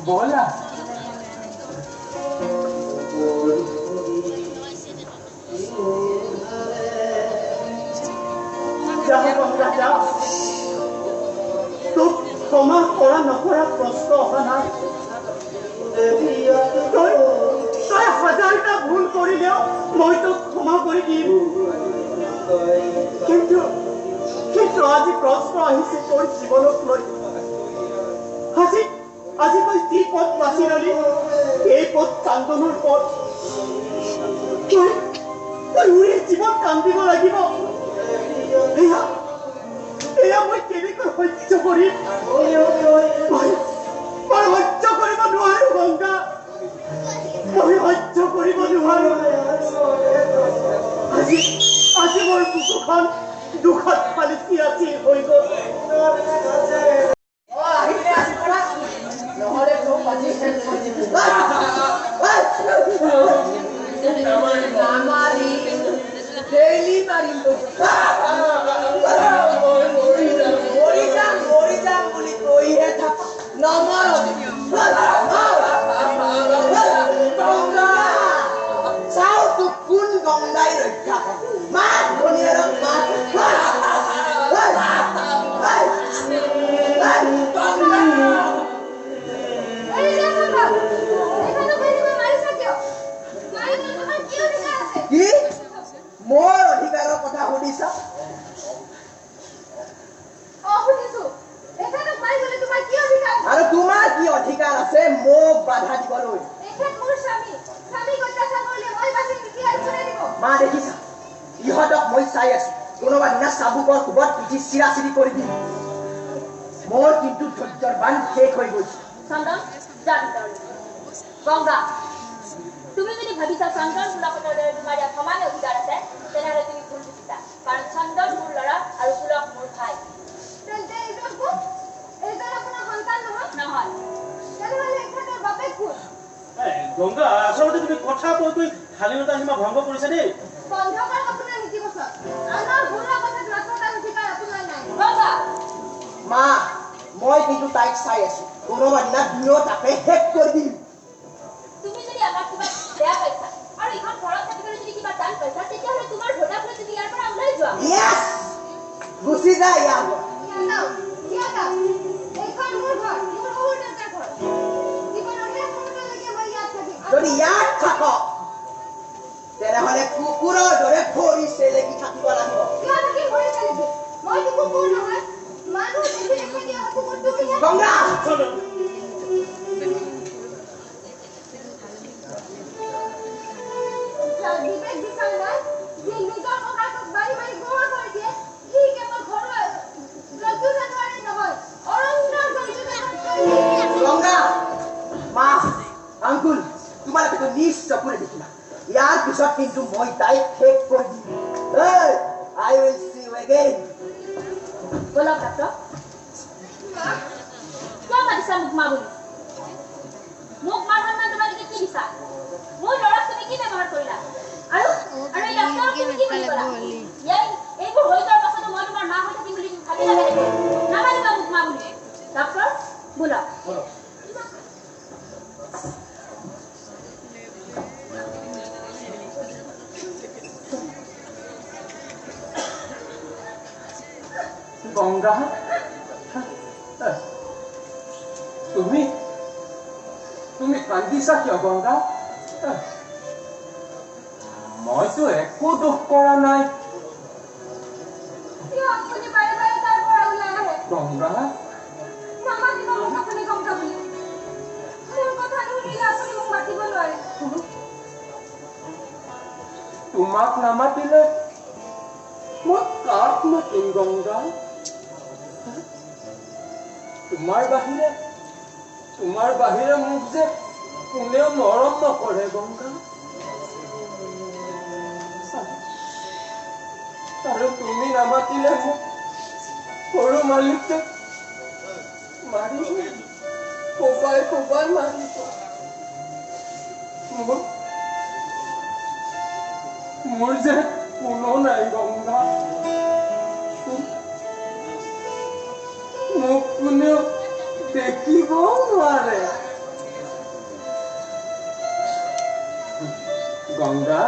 बोला তোক ক্ষমা কৰা নকৰা প্ৰশ্ন অহা নাই তই হাজাৰটা ভুল কৰিলেও মই তোক ক্ষমা কৰি দিম কিন্তু আজি প্ৰশ্ন আহিছে তোৰ জীৱনক লৈ আজি তই যি পথ বাছি ললি এই পথ কান্দনৰ পথ তই উৰি জীৱন কান্দিব লাগিব এয়া মই কেনেকৈ সহ্য কৰিম মই সহ্য কৰিব নোৱাৰো গংগা মই সহ্য কৰিব নোৱাৰো আজি মোৰ বুকুখন দুখত পালি চিৰাচিৰ হৈ গ'ল মোৰ অধিকাৰৰ কথা সুধিছা আৰু তোমাৰ কি অধিকাৰ আছে মোক বাধা দিবলৈ মা দেখিছা ইহঁতক মই চাই আছো কোনোবা দিনা চাবুকৰ কোবত পিঠি চিৰাচিৰি কৰি দিম মোৰ কিন্তু ধৈৰ্যৰ বান শেষ হৈ গৈছে গংগা তুমি যদি ভাবিছা চন্দন পুলকৰ দৰে তোমাৰ ইয়াত সমান অধিকাৰ আছে তেনেহ'লে তুমি ভুল বুজিছা কাৰণ চন্দন মোৰ ল'ৰা আৰু পুলক মোৰ ভাই গংগা আচলতে তুমি কথা কৈ কৈ শালীনতা সীমা ভংগ কৰিছা দেই মা মই কিন্তু তাইক চাই আছো কোনোবা দিনা দুয়ো তাকে শেষ কৰি দিম তুমি যদি আমাক কিবা বেয়া পাইছা আৰু ইখন ঘৰত থাকিবলৈ যদি কিবা টান পাইছা তেতিয়াহ'লে তোমাৰ ভোটাবলৈ তুমি ইয়াৰ পৰা ওলাই যোৱা গুচি যা ইয়াৰ যদি ইয়াত থাক তেনেহ'লে কুকুৰৰ দৰে ভৰি চেলেকি থাকিব লাগিব গংগা চকুৰে দেখিবা ইয়াৰ পিছত কিন্তু মই তাইক শেষ কৰি দিম I will see you again বলক ডাক্তৰ কিয় মাতিছা মোক মা বুলি মোক মাৰ সন্মান তোমালোকে কি দিছা মোৰ ল'ৰাক তুমি কি ব্যৱহাৰ কৰিলা আৰু এই ডাক্তৰক তুমি কি বুলি ক'লা এইবোৰ হৈ যোৱাৰ পাছতো মই তোমাৰ মা হৈ থাকিম বুলি ভাবি লাগে নেকি নামাতিবা মোক মা বুলি ডাক্তৰ বলক গংগা তুমি কান্দিছা কিয় গংগা মইতো একো দুখ কৰা নাই গংগা তোমাক নামাতিলে মই কাক মাতিম গংগা তোমাৰ বাহিৰে মোক যে কোনেও মৰম নকৰে গংগা আৰু তুমি নামাতিলে মোক সৰু মালিকে মাৰিব কোবাই মাৰিব মোৰ যে কোনো নাই গংগা মোক কোনেও দেখিব নোৱাৰে গংগা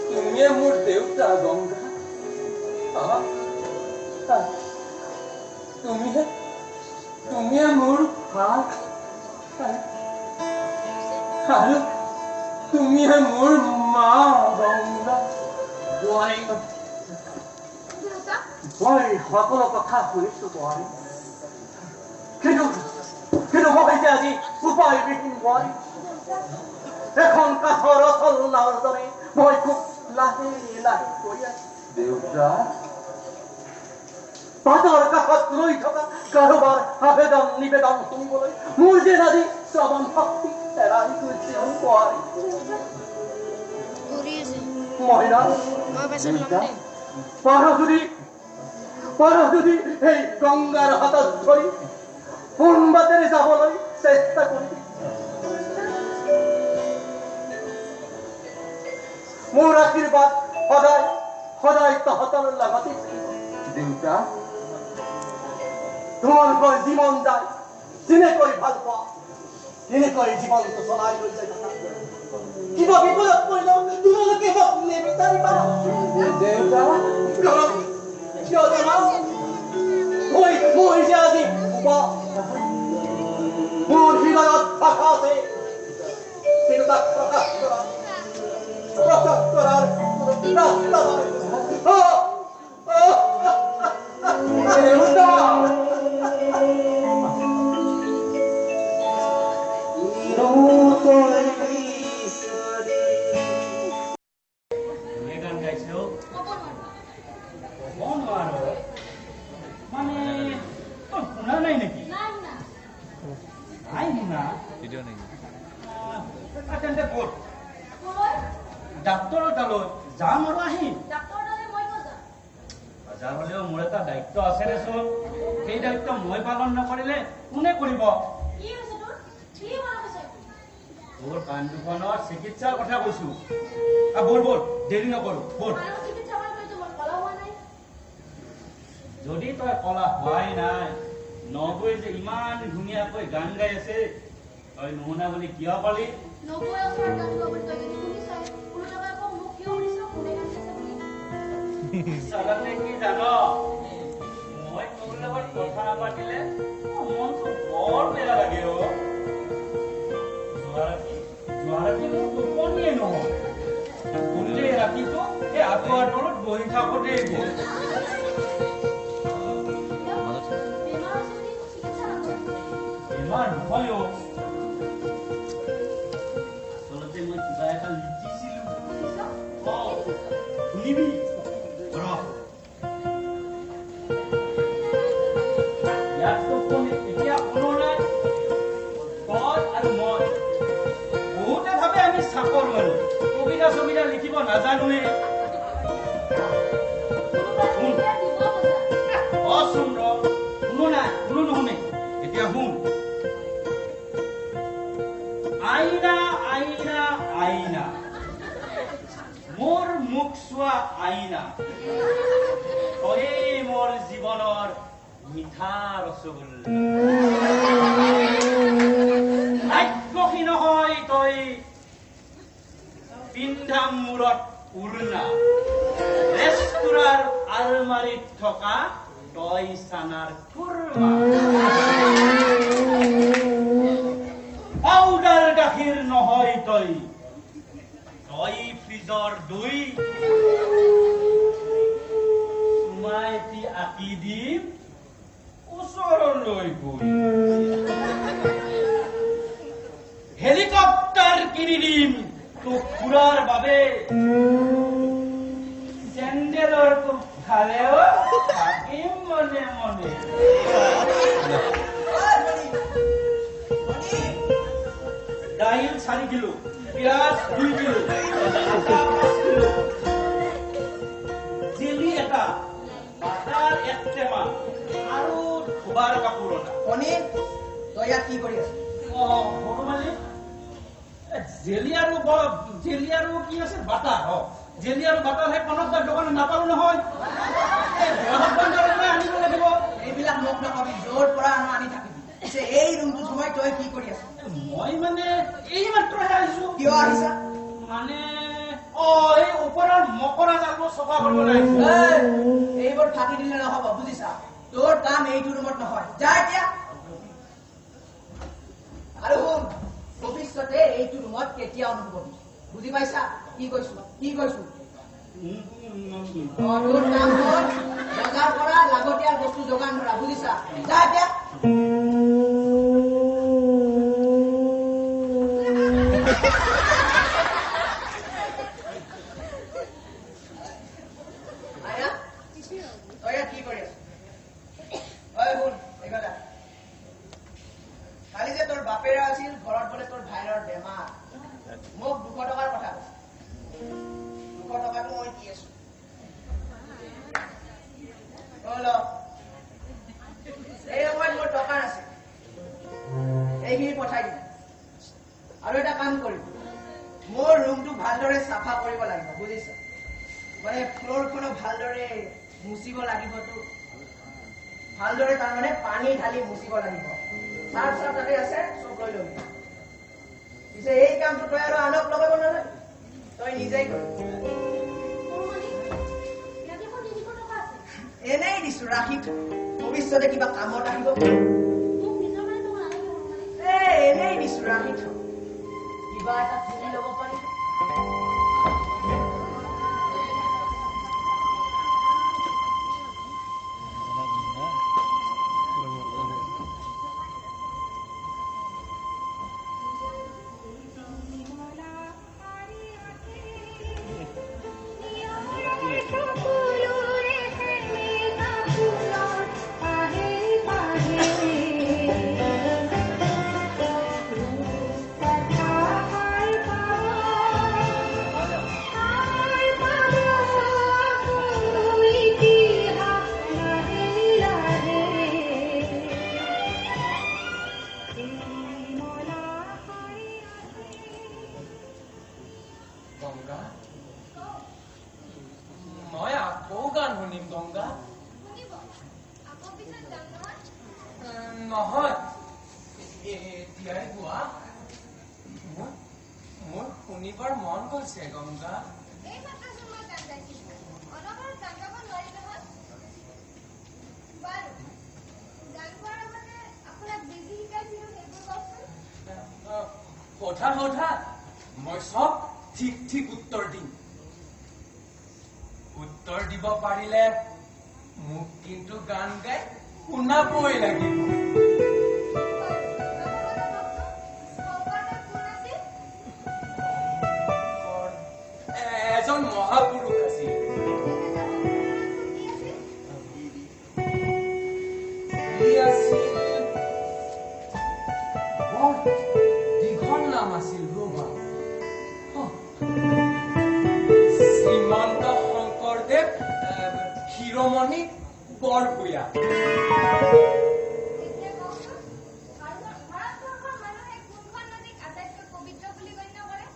তুমিয়ে মোৰ দেউতা গংগা তুমিয়ে মোৰ হাত আৰু তুমিয়ে মোৰ মা গংগা বোৱাৰী সকলো কথা শুনিছো বোৱাৰী কিন্তু মই এতিয়া আজি উপায়বিহীন বোৱাৰী এখন কাঠৰ অচল নাৱৰ দৰে মই খুব লাহে লাহে গৈ আছো দেউতা পাতৰ কাষত ৰৈ থকা কাৰোবাৰ আবেদন নিবেদন শুনিবলৈ মোৰ যেন আজি শ্ৰৱণ শক্তি হেৰাই গৈছে বোৱাৰী মহিলা পাৰ যদি সেই গংগাৰ হাতত ধৰি পোনবাটেৰে যাবলৈ চেষ্টা কৰি মোৰ আশীৰ্বাদ সদায় তহঁতৰ লগতে দেউতা তোমালোকৰ জীৱন যায় যেনেকৈ ভাল পোৱা তেনেকৈ জীৱনটো চলাই লৈ যায় কিবা বিপদত পৰিলেও তোমালোকে মোক নিবিচাৰিবা দেউতা কিয় জানা মই যে আজি মোৰ হৃদয়ত ভাষা আছে কিন্তু তাক প্ৰকাশ কৰাৰ ৰাস্তা ডাক্তৰৰ তালৈ যাম আৰু আহিম যাৰ হলেও মোৰ এটা দায়িত্ব আছে দেচোন সেই দায়িত্ব মই পালন নকৰিলে কোনে কৰিব তোৰ কাণ দুখনৰ চিকিৎসাৰ কথা কৈছো বল দেৰি নকৰো বল যদি তই কলা হোৱাই নাই নবৈ যে ইমান ধুনীয়াকৈ গান গাই আছে তই নুশুনা বুলি কিয় পালি সাধাৰণতে কি জান মই তোৰ লগত কথা নাপাতিলে মনটো বৰ বেয়া লাগে যোৱাৰাতি মোৰ টোপনিয়ে নহয় গোটেই ৰাতিটো এই আঁঠুৱাৰ তলত বহি থাকোঁতেই গ'ল বেমাৰ নহয় আচলতে মই কিবা এটা লিখিছিলো শুনিবি লিখিব নাজানোৱে অচুন্দ্ৰ শুনো নাই শুনো নুশুনে এতিয়া শুন আইনা আইনা আইনা মোৰ মুখ চোৱা আইনা তয়েই মোৰ জীৱনৰ মিঠা ৰসগোল্লা ৰাক্ষসী নহয় তই পিন্ধা মূৰত উৰুণা ৰেষ্টুৰাৰ আলমাৰীত থকা তই চানাৰ কুৰমা পাউডাৰ গাখীৰ নহয় তই তই ফ্ৰিজৰ দৈ চুমাইটি আঁকি দিম ওচৰলৈ গৈ হেলিকপ্টাৰ কিনি দিম তোক ফুৰাৰ বাবে চেণ্ডেলৰ তোক খালেও থাকিম মনে মনে দাইল 4 কিলো পিঁয়াজ 2 কিলো আটা 5 কিলো জেলি এটা বাটাৰ 1 টেমা আৰু ধোবাৰ কাপোৰ এটা পনীৰ তই ইয়াত কি কৰি আছ সৰু মালিক জেলি আৰু কি আছে বাটাৰ জেলি আৰু বাটাৰ সেই কনকদাৰ দোকানত নাপালো নহয় আনিব লাগিব এইবিলাক মোক নকবি য'ৰ পৰা আনি থাকিবি পিছে এই ৰুমটো সোমাই তই কি কৰি আছ মই মানে এই মাত্ৰহে আহিছো কিয় আহিছা মানে এই ওপৰৰ মকৰা জালবোৰ চফা কৰিব লাগিছে এইবোৰ ফাটি দিলে নহব বুজিছা তোৰ কাম এইটো ৰুমত নহয় যা এতিয়া আৰু ভৱিষ্যতে এইটো ৰুমত কেতিয়াও নহবি বুজি পাইছা কি কৈছো তোৰ কাম হ'ল বজাৰ কৰা লাগতিয়াল বস্তু যোগান ধৰা বুজিছা যা এতিয়া ভৱিষ্যতে কিবা কামত আহিব এনেই দিছো ৰাখি কিবা এটা কিনি ল'ব পাৰি মই সব ঠিক উত্তৰ দিম উত্তৰ দিব পাৰিলে মোক কিন্তু গান গাই শুনাবই লাগিব এজন মহাপুৰুষ আছিল দীঘল নাম আছিল ৰবা বৰপুয়া এতিয়া কওকচোন, ভাৰতবৰ্ষৰ মানুহে কোনখন নদীক আটাইতকৈ পবিত্ৰ বুলি গণ্য কৰে?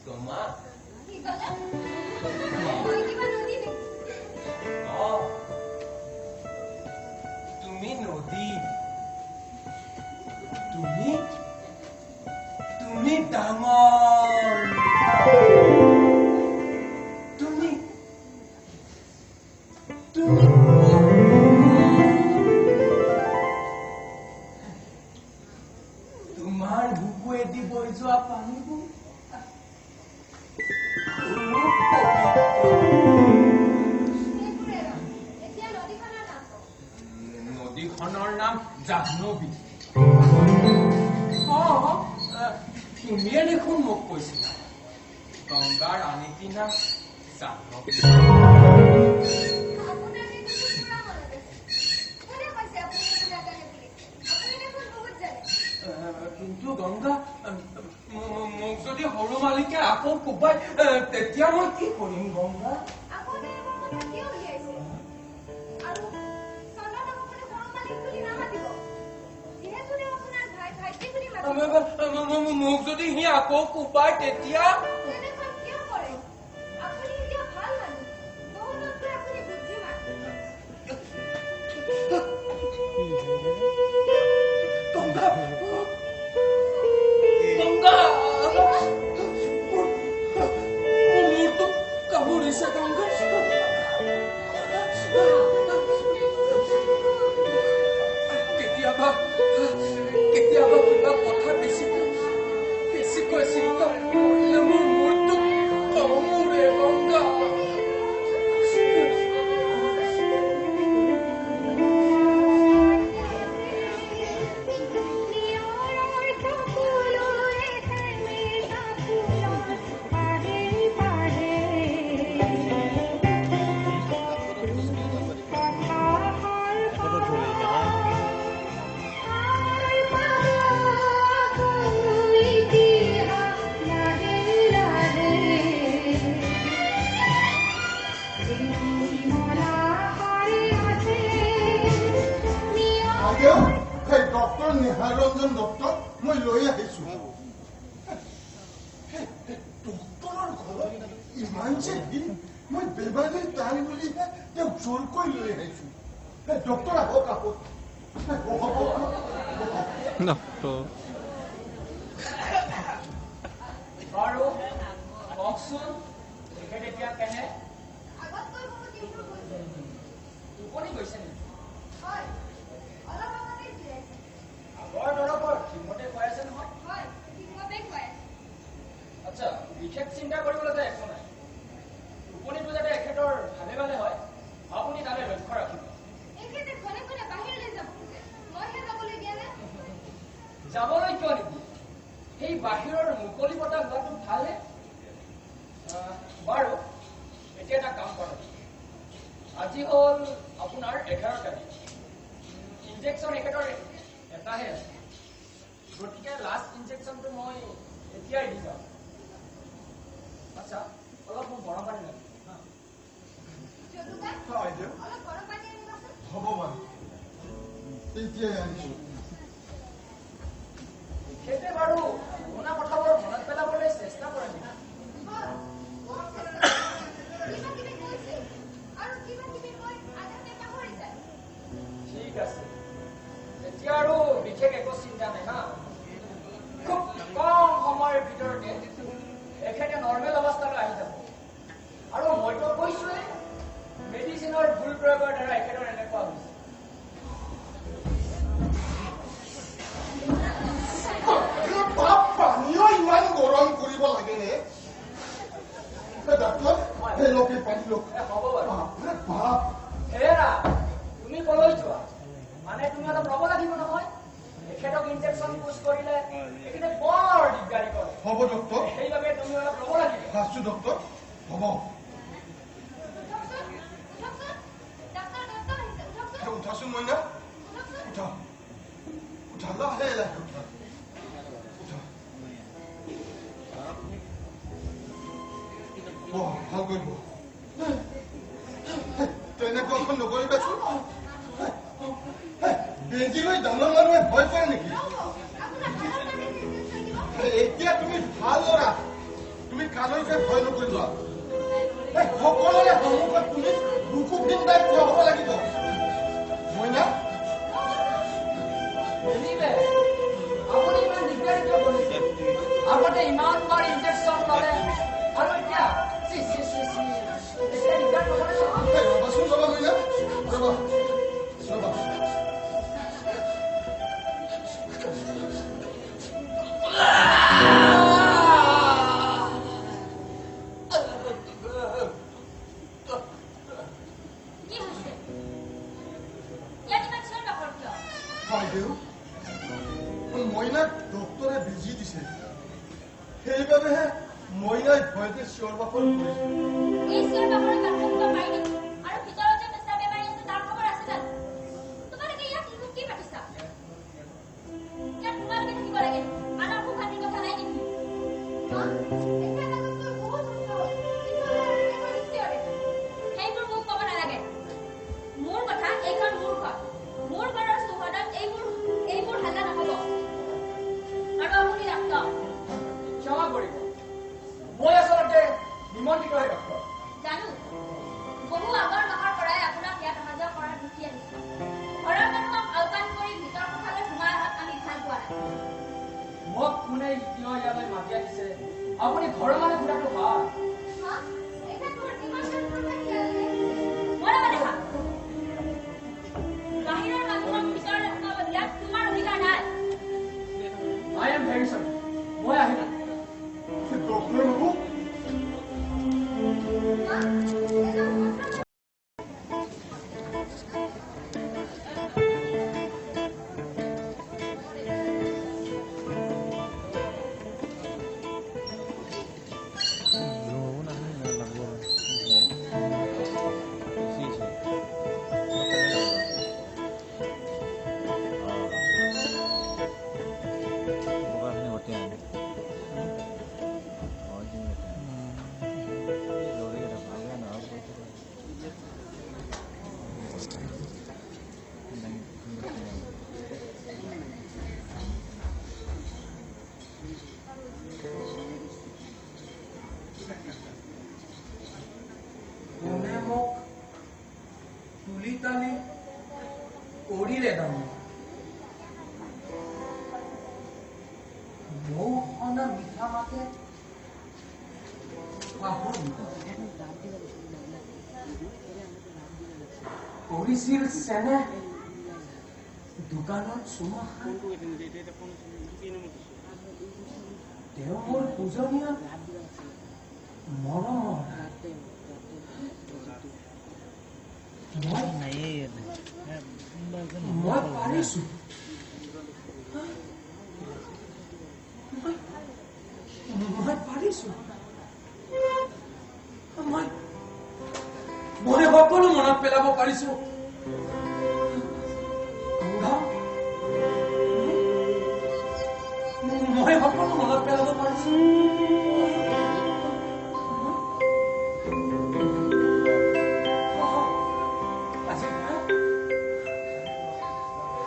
তোমা কি ক'লে? মই কিবা নদী নেকি? তুমি নদী তুমি ডাঙৰ তুমি তোমাৰ বুকুৱেদি বৈ যোৱা পানীবোৰ সেইবোৰে এতিয়া নদীখনৰ নাম কওক। নদীখনৰ নাম জাহ্নৱী তুমিয়ে দেখোন মোক কৈছিলা গংগাৰ আনীতি নাম জাহ্নৱী আপোনাৰ দেখোন কিবা মনত আছে। কোনে কৈছে আপুনি একো নাজানে বুলি? আপুনি দেখোন বহুত জানে। কিন্তু গংগা মোক যদি সৰু মালিকে আকৌ কোবাই তেতিয়া মই কি কৰিম গংগা আপুনি এইবোৰ কথা কিয় উলিয়াইছে? আৰু চন্দনক আপুনি সৰু মালিক বুলি নামাতিব। যিহেতু তেওঁ আপোনাৰ ভাইটি বুলি মাতিব। মোক যদি সি আকৌ কোবাই তেতিয়া তেনেখন কিয় কৰে? আপুনি এতিয়া ভাল মানুহ। বহুততকৈ আপুনি বুদ্ধিমান। গংগা গংগা মূৰটো কামুৰিছে গংগা কেতিয়াবা কিবা কথা বেছিকৈ চিন্তা কৰিলে মোৰ মূৰটো কামুৰে গংগা ডক্টৰ নিহাৰ ৰঞ্জন দত্তক মই লৈ আহিছো। ডক্টৰৰ ঘৰত ইমান যে দিন মই বেমাৰী টান বুলিহে তেওঁক জোৰকৈ লৈ আহিছো। ডক্টৰ আহক আহক বাৰু কওকচোন তেখেত এতিয়া কেনে আগতকৈ বহুত ইম্প্ৰুভ হৈছে। টোপনি গৈছে নেকি হয়, অলপ আগতে জিৰাইছে। আগৰ দৰৱৰ ঠিকমতে খুৱাই আছে নহয় হয়, ঠিকমতে খুৱাই আছে। আচ্ছা বিশেষ চিন্তা কৰিবলগীয়া একো নাই টোপনিটো যাতে এখেতৰ ভালে ভালে হয় আপুনি তালৈ লক্ষ্য ৰাখিব এখেতে ঘনে ঘনে বাহিৰলৈ যাব খোজে। মইহে যাবলৈ দিয়া নাই। যাবলৈ কিয় নিদিয়ে সেই বাহিৰৰ মুকলি বতাহ লোৱাটো ভালহে বাৰু এতিয়া এটা কাম কৰক আজি হ'ল আপোনাৰ 11 তাৰিখ ইনজেকশ্যন এখেতৰ এটাহে আছে গতিকে লাষ্ট ইনজেকশ্যনটো মই এতিয়াই দি যাম আচ্ছা অলপ মোক গৰম পানী লাগে যদুকা, অলপ গৰম পানী আনিবাচোন। হ'ব বাৰু এতিয়াই আনিছো। তেখেতে বাৰু পুৰণা কথাবোৰ মনত পেলাবলৈ চেষ্টা কৰে নেকি কিবা কিবি কৈছে আৰু কিবা কিবি কৈ আধাতে পাহৰি যায়। ঠিক আছে এতিয়া আৰু বিশেষ একো চিন্তা নাই হা খুব কম সময়ৰ ভিতৰতে এখেতে নৰ্মেল অৱস্থালৈ আহি যাব আৰু মইতো কৈছোৱে মেডিচিনৰ ভুল প্ৰয়োগৰ দ্বাৰা এখেতৰ এনেকুৱা হৈছে পানীও ইমান গৰম কৰিব লাগেনে? ডাক্তৰ লোকে পানী লোক হ'ব বাৰু বাপ হেৰা তুমি কলৈ যোৱা মানে তুমি অলপ ৰ'ব লাগিব নহয় এখেতক ইনজেকশ্যন পুছ কৰিলে এখেতে বৰ দিগদাৰি কৰে হ'ব ডক্টৰ সেইবাবে তুমি অলপ ৰ'ব লাগিব আছো ডক্টৰ হ'ব উঠাচোন মইনা উঠা উঠা লাহে লাহে উঠা উঠা ভাল কৰিব তেনেকুৱাখন নকৰিবাচোন বেজি লৈ ডাঙৰ মানুহে ভয় কৰে নেকি এতিয়া তুমি ভাল ল'ৰা তুমি কালৈকে ভয় নকৰিবা সকলোৰে সন্মুখত তুমি বুকু পিন্ধাই থিয় হ'ব লাগিব মইনা আপুনি ইমান দিগদাৰ কিয় কৰিছে আগতে ইমান বাৰ ইনজেকশ্যন ল'লে আৰু এতিয়া এতিয়া দিগদাৰ নকৰে ৰবাচোন ৰবা মইনা ৰবা ৰবা মইনাক ডক্টৰে বেজি দিছে সেইবাবেহে মইনাই ভয়তে চিঞৰ বাখৰ কৰিছে আপুনি ঘৰৰ মানুহ ঘূৰাটো ভাল বাহিৰৰ মানুহক ভিতৰলৈ সোমাব দিয়াত তোমাৰ অধিকাৰ নাই I am very sorry মই আহিম ডক্টৰ বাবু তুলিতালি কৰিলে তাৰমানে মৌ সনা মিঠা মাতে কৰিছিল চেনে দোকানত চুমা তেওঁ মোৰ পূজনীয়া মৰমৰ মই পাৰিছো মই পাৰিছো মই সকলো মনত পেলাব পাৰিছো মই সকলো মনত পেলাব পাৰিছো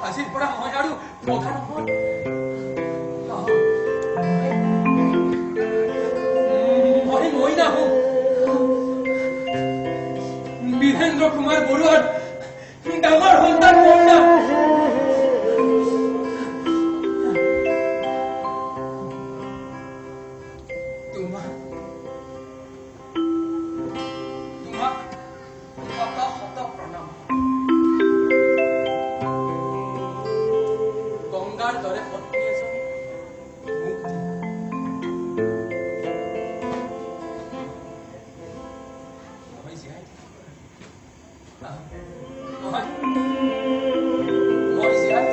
আজিৰ পৰা মই আৰু প্ৰধান মই মইনা হওঁ বীৰেন্দ্ৰ কুমাৰ বৰুৱাৰ ডাঙৰ সন্তান মইনা তোমাক শত শত প্ৰণাম গংগাৰ দৰে পত্নী এজনী মোক মই জীয়াই মই জীয়াই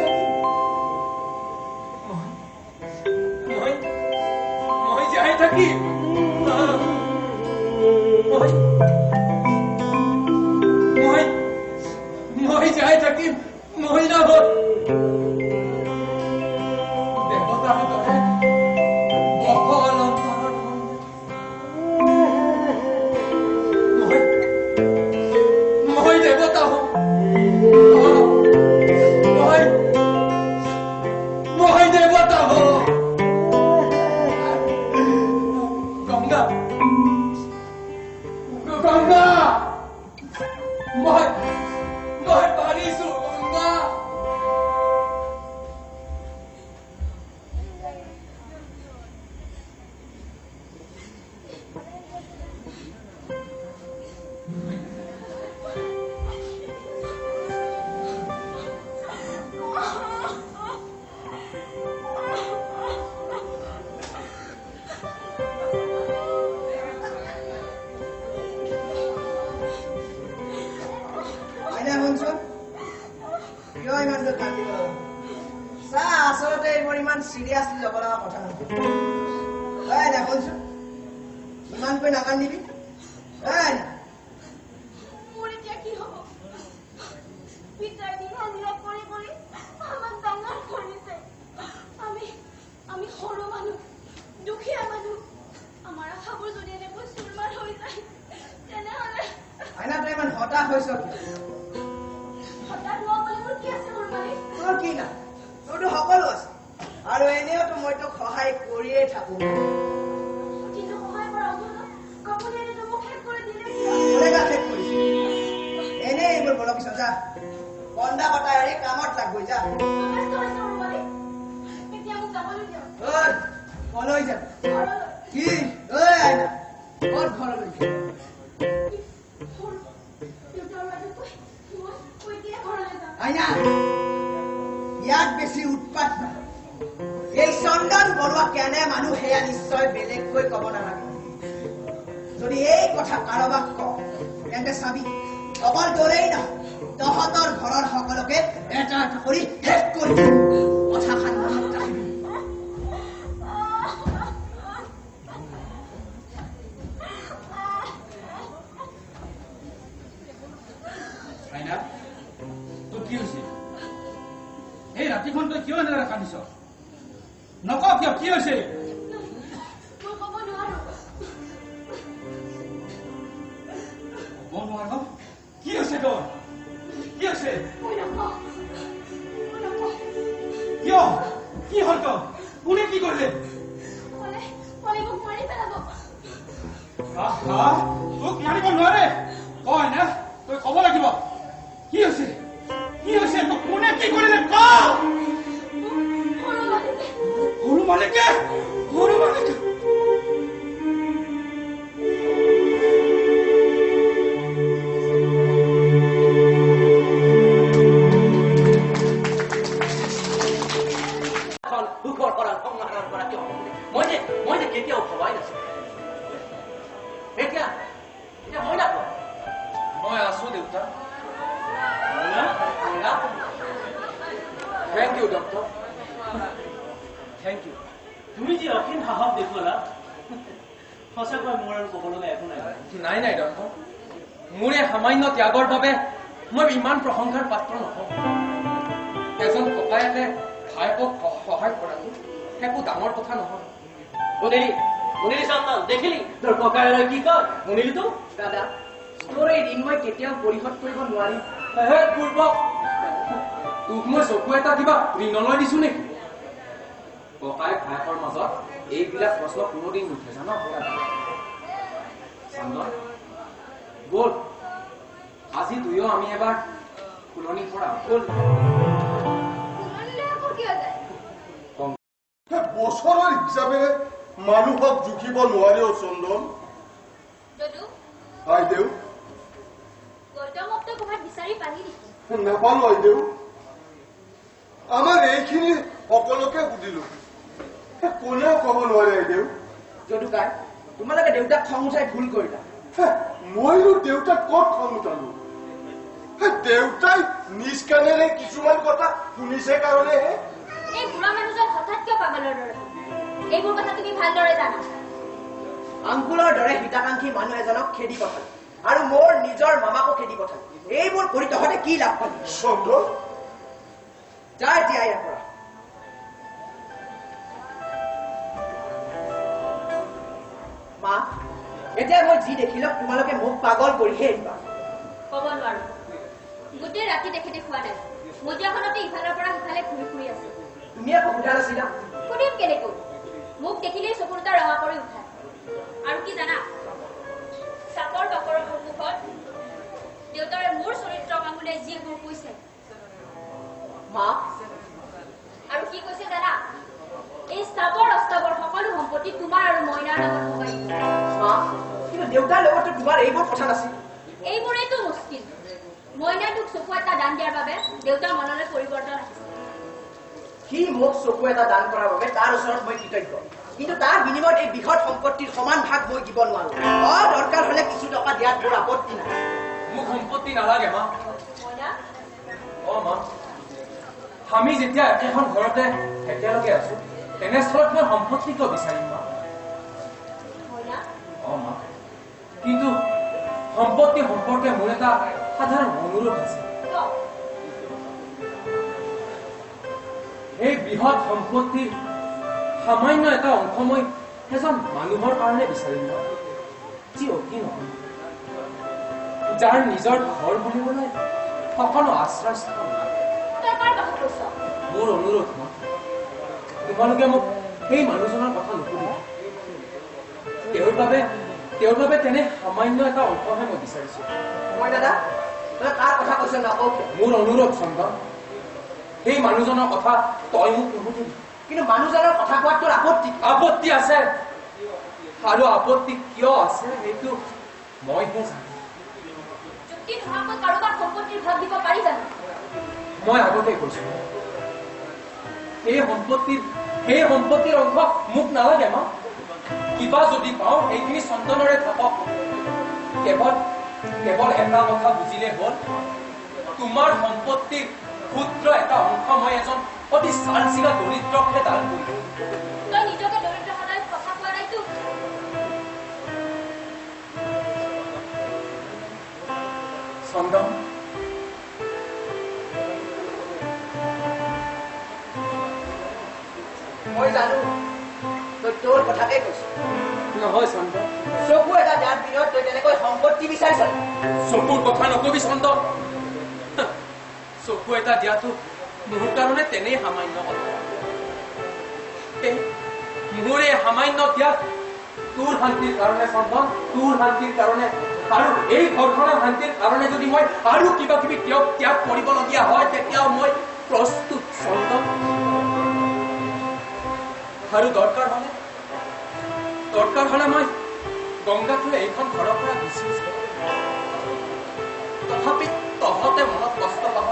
মই জীয়াই থাকিম মই জীয়াই থাকিম মহিলা হ'ল দেৱতাৰ দৰে অফলন্তৰৰ মই দেৱতা হওঁ গংগা মই পাৰিছো Ganga Seriously, look at our water. Hey, now, Honsu, man, when I can leave it. Hey, what is Jackie? Peter, you have not poli. I'm a dangar police. I'm horror manu. Dukia manu. Amara Habu Zodian was Sulman Hoysa. I not even hot up Hoysa. Hot up normal case of money. Okay, now, so do Hoppalos. আৰু এনেও তো মই তো সহায় কৰিয়ে থাকো কিন্তু সহায় কৰা অন্তত আপুনি এনে মোক হেল্প কৰি দিলে কোনেবা হেল্প কৰিছে এনে এইবোৰ বল পিছত যা বন্ধা কটা এৰি কামত লাগ গৈ যা এতিয়া মোক যাবলৈ দিয়ক কলৈ যা কি ঐ আইনা ক'ত ঘৰলৈ আইনা ইয়াত বেছি উৎপাত নাই এই চন্দন বৰুৱা কেনে মানুহ হেয়া নিশ্চয় বেলেগকৈ ক'ব নালাগে যদি এই কথা কাৰোবাক কওঁ তেন্তে চাবি অকল দৰেই নহয় তহঁতৰ ঘৰৰ সকলোকে এটা এটা কৰি শেষ কৰি দিম কথাষাৰ মনত ৰাখিবি আইনা তোৰ কি হৈছে এই ৰাতিখন তই কিয় এনেদৰে কান্দিছ নকওঁ কিয় কি হৈছে মই ক'ব নোৱাৰো কি হৈছে তোৰ কি হৈছে কিয় কি হ'ল তোৰ কোনে কি কৰিলে মোক মাৰি পেলাব তোক মাৰিব নোৱাৰে কয় না তই ক'ব লাগিব কি হৈছে তোক কোনে কি কৰিলে ক সৰু মালিকে মই যে কেতিয়াও ভবাই নাছিলো এতিয়া মই নাপাওঁ মই আছো দেউতা thank you doctor thank you তুমি যে অসীম সাহস দেখুৱালা সঁচাকৈ মোৰ আৰু ক'বলৈ একো নাই নাই ডক্টৰ মোৰ এই সামান্য ত্যাগৰ বাবে মই ইমান প্ৰশংসাৰ পাত্ৰ নহওঁ এজন ককায়েকে ভায়েকক সহায় কৰাটো একো ডাঙৰ কথা নহয় শুনিলি চন্দন দেখিলি তোৰ ককায়েৰে কি কয় শুনিলি তো দাদা তোৰ এই ঋণ মই কেতিয়াও পৰিশোধ কৰিব নোৱাৰিম পূৰ্বক তোক মই চকু এটা কিবা ঋণলৈ দিছো নেকি ককায়েক ভায়েকৰ মাজত এইবিলাক প্ৰশ্ন কোনোদিন নুঠে জান চন্দন বল আজি দুয়ো আমি এবাৰ ফুলনি পৰা বছৰৰ হিচাপে মানুহক জুখিব নোৱাৰে চন্দন আইদেউ নাপালো আইদেউ আমাৰ এইখিনি সকলোকে সুধিলো কোনেও ক'ব নোৱাৰে আইদেউ যদুকাই তোমালোকে দেউতাক খং উঠাই ভুল কৰিলা মইনো দেউতাক ক'ত খং উঠালো দেউতাই নিজ কাণেৰে কিছুমান কথা শুনিছে কাৰণেহে এই বুঢ়া মানুহজন হঠাৎ কিয় পাগলৰ দৰে এইবোৰ কথা তুমি ভালদৰে জানা আংকুলৰ দৰে হিতাকাংক্ষী মানুহ এজনক খেদি পঠালে আৰু মোৰ নিজৰ মামাকো খেদি পঠালে এইবোৰ কৰি তহঁতে কি লাভ পালি চন্দন যা এতিয়া ইয়াৰ পৰা মা এতিয়া মই যি দেখিলো তোমালোকে মোক পাগল কৰিহে আহিবা ক'ব নোৱাৰো গোটেই ৰাতি তেখেতে খোৱা নাই মজিয়াখনতে ইফালৰ পৰা সিফালে ঘূৰি ফুৰি আছে তুমি আকৌ সোধা নাছিলা সুধিম কেনেকৈ মোক দেখিলেই চকুৰ দুটা ৰঙা কৰি উঠায় আৰু কি জানা চাকৰ বাকৰৰ সন্মুখত দেউতাৰে মোৰ চৰিত্ৰ আঙুলিয়াই যি মোৰ কৈছে মা আৰু কি কৈছে জানা এই স্থাবৰ অস্থাবৰ সকলো সম্পত্তি তোমাৰ আৰু মইনাৰ নামত ভগাই মা কিন্তু দেউতাৰ লগতো তোমাৰ এইবোৰ কথা নাছিল এইবোৰেইতো মুস্কিল মইনাটোক চকু এটা দান দিয়াৰ বাবে দেউতাৰ মনলৈ পৰিৱৰ্তন আহিছে সি মোক চকু এটা দান কৰাৰ বাবে তাৰ ওচৰত মই কৃতজ্ঞ কিন্তু তাৰ বিনিময়ত এই বৃহৎ সম্পত্তিৰ সমান ভাগ মই দিব নোৱাৰো দৰকাৰ হলে কিছু টকা দিয়াত মোৰ আপত্তি নাই মোক সম্পত্তি নালাগে মা মইনা মা আমি যেতিয়া একেখন ঘৰতে একেলগে আছো তেনেস্থলত মই সম্পত্তি কিয় বিচাৰিম মা মইনা মা কিন্তু সম্পত্তি সম্পৰ্কে মোৰ এটা সাধাৰণ অনুৰোধ আছে এই বৃহৎ সম্পত্তিৰ সামান্য এটা অংশ মই এজন মানুহৰ কাৰণে বিচাৰিম যি অতি নহয় যাৰ নিজৰ ঘৰ বুলিবলৈ সকলো আশ্ৰয়স্থল মোৰ অনুৰোধ তোমালোকে মোক সেই মানুহজনৰ কথা নুসুধিবা তেওঁৰ বাবে তেনে সামান্য এটা অংশহে মই বিচাৰিছো মই দাদা তাৰ কথা কৈছে নকওঁ মোৰ অনুৰোধ চন্দন সেই মানুহজনৰ কথা তই মোক নুসুধিবি কিন্তু মানুহজনৰ কথা কোৱাত তোৰ আপত্তি আছে আৰু আপত্তি কিয় আছে সেইটো মইহে জানো যুক্তি নোহোৱাকৈ কাৰোবাক সম্পত্তিৰ ভাগ দিব পাৰি জানো মই আগতে কৈছো সেই সম্পত্তিৰ অংশ মোক নালাগে মা কিবা যদি পাওঁ সেইখিনি চন্দনৰে থাকক কেৱল এটা কথা বুজিলে হ'ল তোমাৰ সম্পত্তিৰ ক্ষুদ্ৰ এটা অংশ মই এজন অতি চালচিলা দৰিদ্ৰকহে দান কৰিলো তই নিজকে দৰিদ্ৰ সদায় কথা কোৱা নাইতো চন্দন মই জানো তই তোৰ কথাকে কৈছ নহয় চন্দন চকু এটা দিয়াৰ বিনিময়ত তই তেনেকৈ সম্পত্তি বিচাৰিছ চকুৰ কথা নকবি চন্দন চকু এটা দিয়াটো মোৰ কাৰণে তেনেই সামান্য কথা মোৰ এই সামান্য দিয়াত তোৰ শান্তিৰ কাৰণে চন্দন তোৰ শান্তিৰ কাৰণে আৰু এই ঘৰখনৰ শান্তিৰ কাৰণে যদি মই আৰু কিবা কিবি ত্যাগ কৰিবলগীয়া হয় তেতিয়াও মই প্ৰস্তুত চন্দন আৰু দৰকাৰ হলে মই গংগাক লৈ এইখন ঘৰৰ পৰা গুচি যাম তথাপি তহঁতে মনত কষ্ট পাব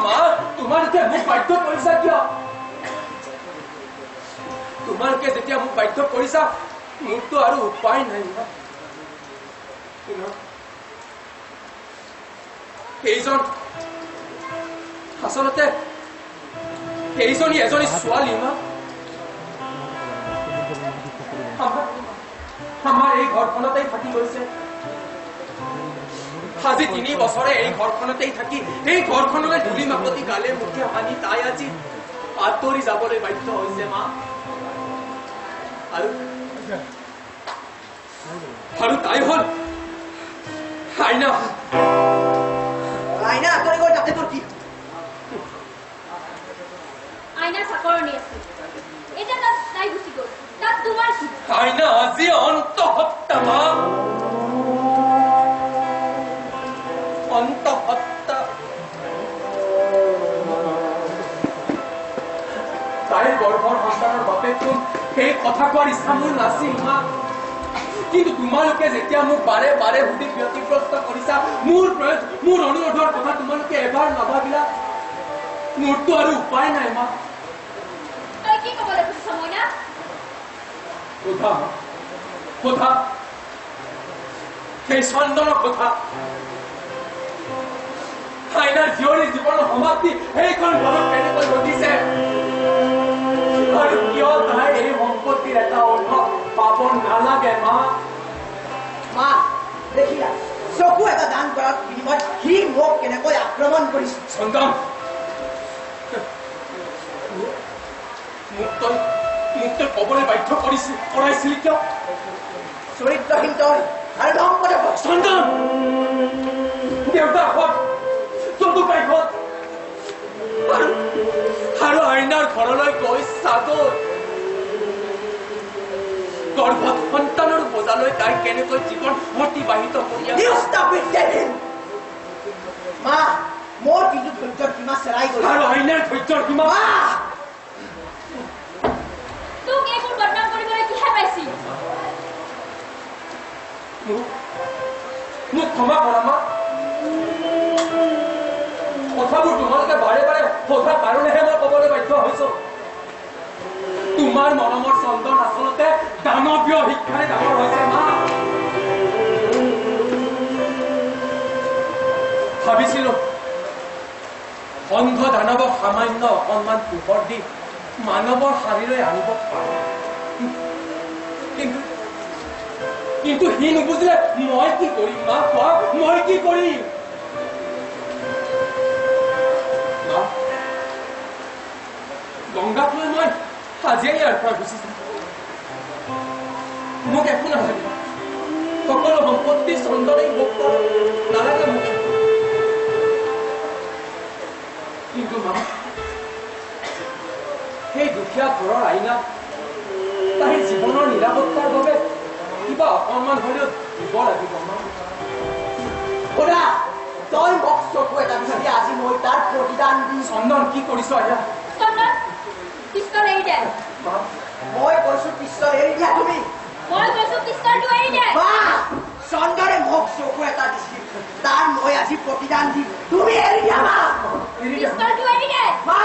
মা তোমালোকে মোক বাধ্য কৰিছা কিয় তোমালোকে যেতিয়া মোক বাধ্য কৰিছা মোৰতো আৰু উপায় নাই সেইজন আচলতে সেইজনী এজনী ছোৱালী মা আমাৰ এই ঘৰখনতেই থাকি গৈছে আজি 3 বছৰে এই ঘৰখনতেই থাকি এই ঘৰখনলৈ ধূলি মাকতি গালে মুখে হানি তাই আজি আঁতৰি যাবলৈ বাধ্য হৈছে মা আৰু তাই হল আইনা আঁতৰি গৈ তাতে তোৰ কি আইনা চাকৰণী আছিল এতিয়া তাই গুচি গ'ল তাত তোমাৰ কি আইনা আজি অন্তঃহত্যা মা অন্তঃহত্যা তাইৰ গৰ্ভৰ সন্তানৰ বাপেকটো সেই কথা কোৱাৰ ইচ্ছা মোৰ নাছিল মা কিন্তু তোমালোকে যেতিয়া মোক বাৰে বাৰে সুধি ব্যতিগ্ৰস্ত কৰিছা মোৰ অনুৰোধৰ কথা তোমালোকে এবাৰ নাভাবিলা মোৰতো আৰু উপায় নাই মা তই কি ক'বলৈ খুজিছ মইনা কথা সেই চন্দনৰ কথা আইনাৰ জীয়ৰী জীৱনৰ সমাপ্তি সেইখন ঘৰত কেনেকৈ ঘটিছে আৰু কিয় তাই এই সম্পত্তিৰ এটা অংশ পাব নালাগে মা দেখিলা চকু এটা দান কৰাৰ বিনিময়ত সি মোক কেনেকৈ আক্ৰমণ কৰিছে চন্দন মোক তই কবলৈ বাধ্য কৰাইছিলি কিয় চৰিত্ৰহীন তই আৰু ধম্পদে চন্দন দেউতাক চতুকাইখন আৰু আইনাৰ ঘৰলৈ গৈ চাদৰ গৰ্ভত সন্তানৰ বোজালৈ তাই কেনেকৈ জীৱন অতিবাহিত কৰি মা মোৰ কিন্তু ধৈৰ্যৰ সীমা চেৰাই গ'ল আৰু অন্যাৰ ধৈৰ্যৰ সীমা তোক এইবোৰ বদনাম কৰিবলৈ কিহে পাইছি মোক ক্ষমা কৰা মা কথাবোৰ তোমালোকে বাৰে বাৰে সোধাৰ কাৰণেহে মই ক'বলৈ বাধ্য হৈছো তোমাৰ মৰমৰ চন্দন আচলতে দানৱীয় শিক্ষাৰে ডাঙৰ হৈছে মা ভাবিছিলো অন্ধ দানৱক সামান্য অকণমান পোহৰ দি মানৱৰ শাৰীৰে আনিব পাৰে কিন্তু সি নুবুজিলে মই কি কৰিম মা কোৱা মই কি কৰিম গংগাক লৈ মই আজিয়ে ইয়াৰ পৰা গুচি যাম মোক একো নালাগে সকলো সম্পত্তি চন্দনেই ভোগ কৰা নালাগে মোক কিন্তু মা সেই দুখীয়া ঘৰৰ আইনাক তাইৰ জীৱনৰ নিৰাপত্তাৰ বাবে কিবা অকণমান হলেও দিব লাগিব মা শুনা তই মোক চকু এটা বিচাৰি আজি মই তাৰ প্ৰতিদান দি চন্দন কি কৰিছ আইয়া চন্দন পিস্তল এৰি দে মই কৈছো পিস্তল এৰি দিয়া তুমি মই কৈছো পিস্তলটো এৰি দে মা চন্দনে মোক চকু এটা দিছিল তাৰ মই আজি প্ৰতিদান দি তুমি এৰি দিয়া মা পিস্তলটো এৰি দে মা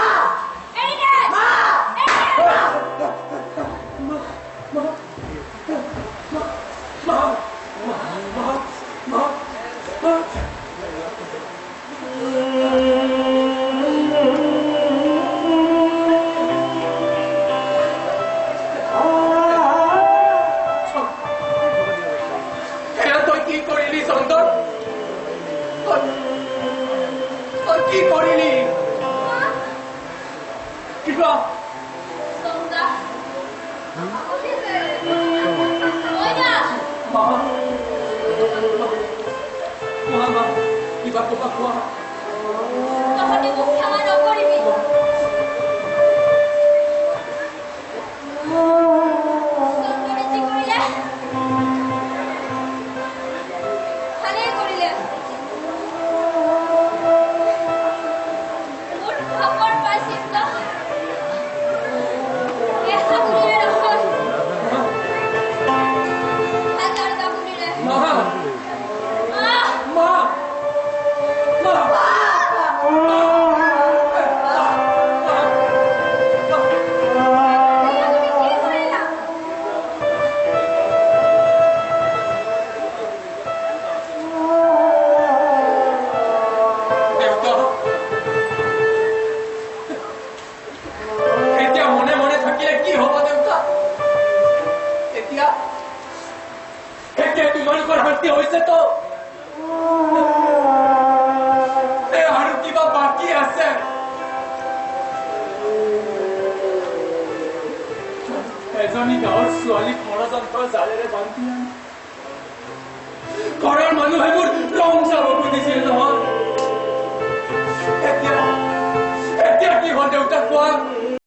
এৰি দে মা ঘৰৰ মানুহে মোৰ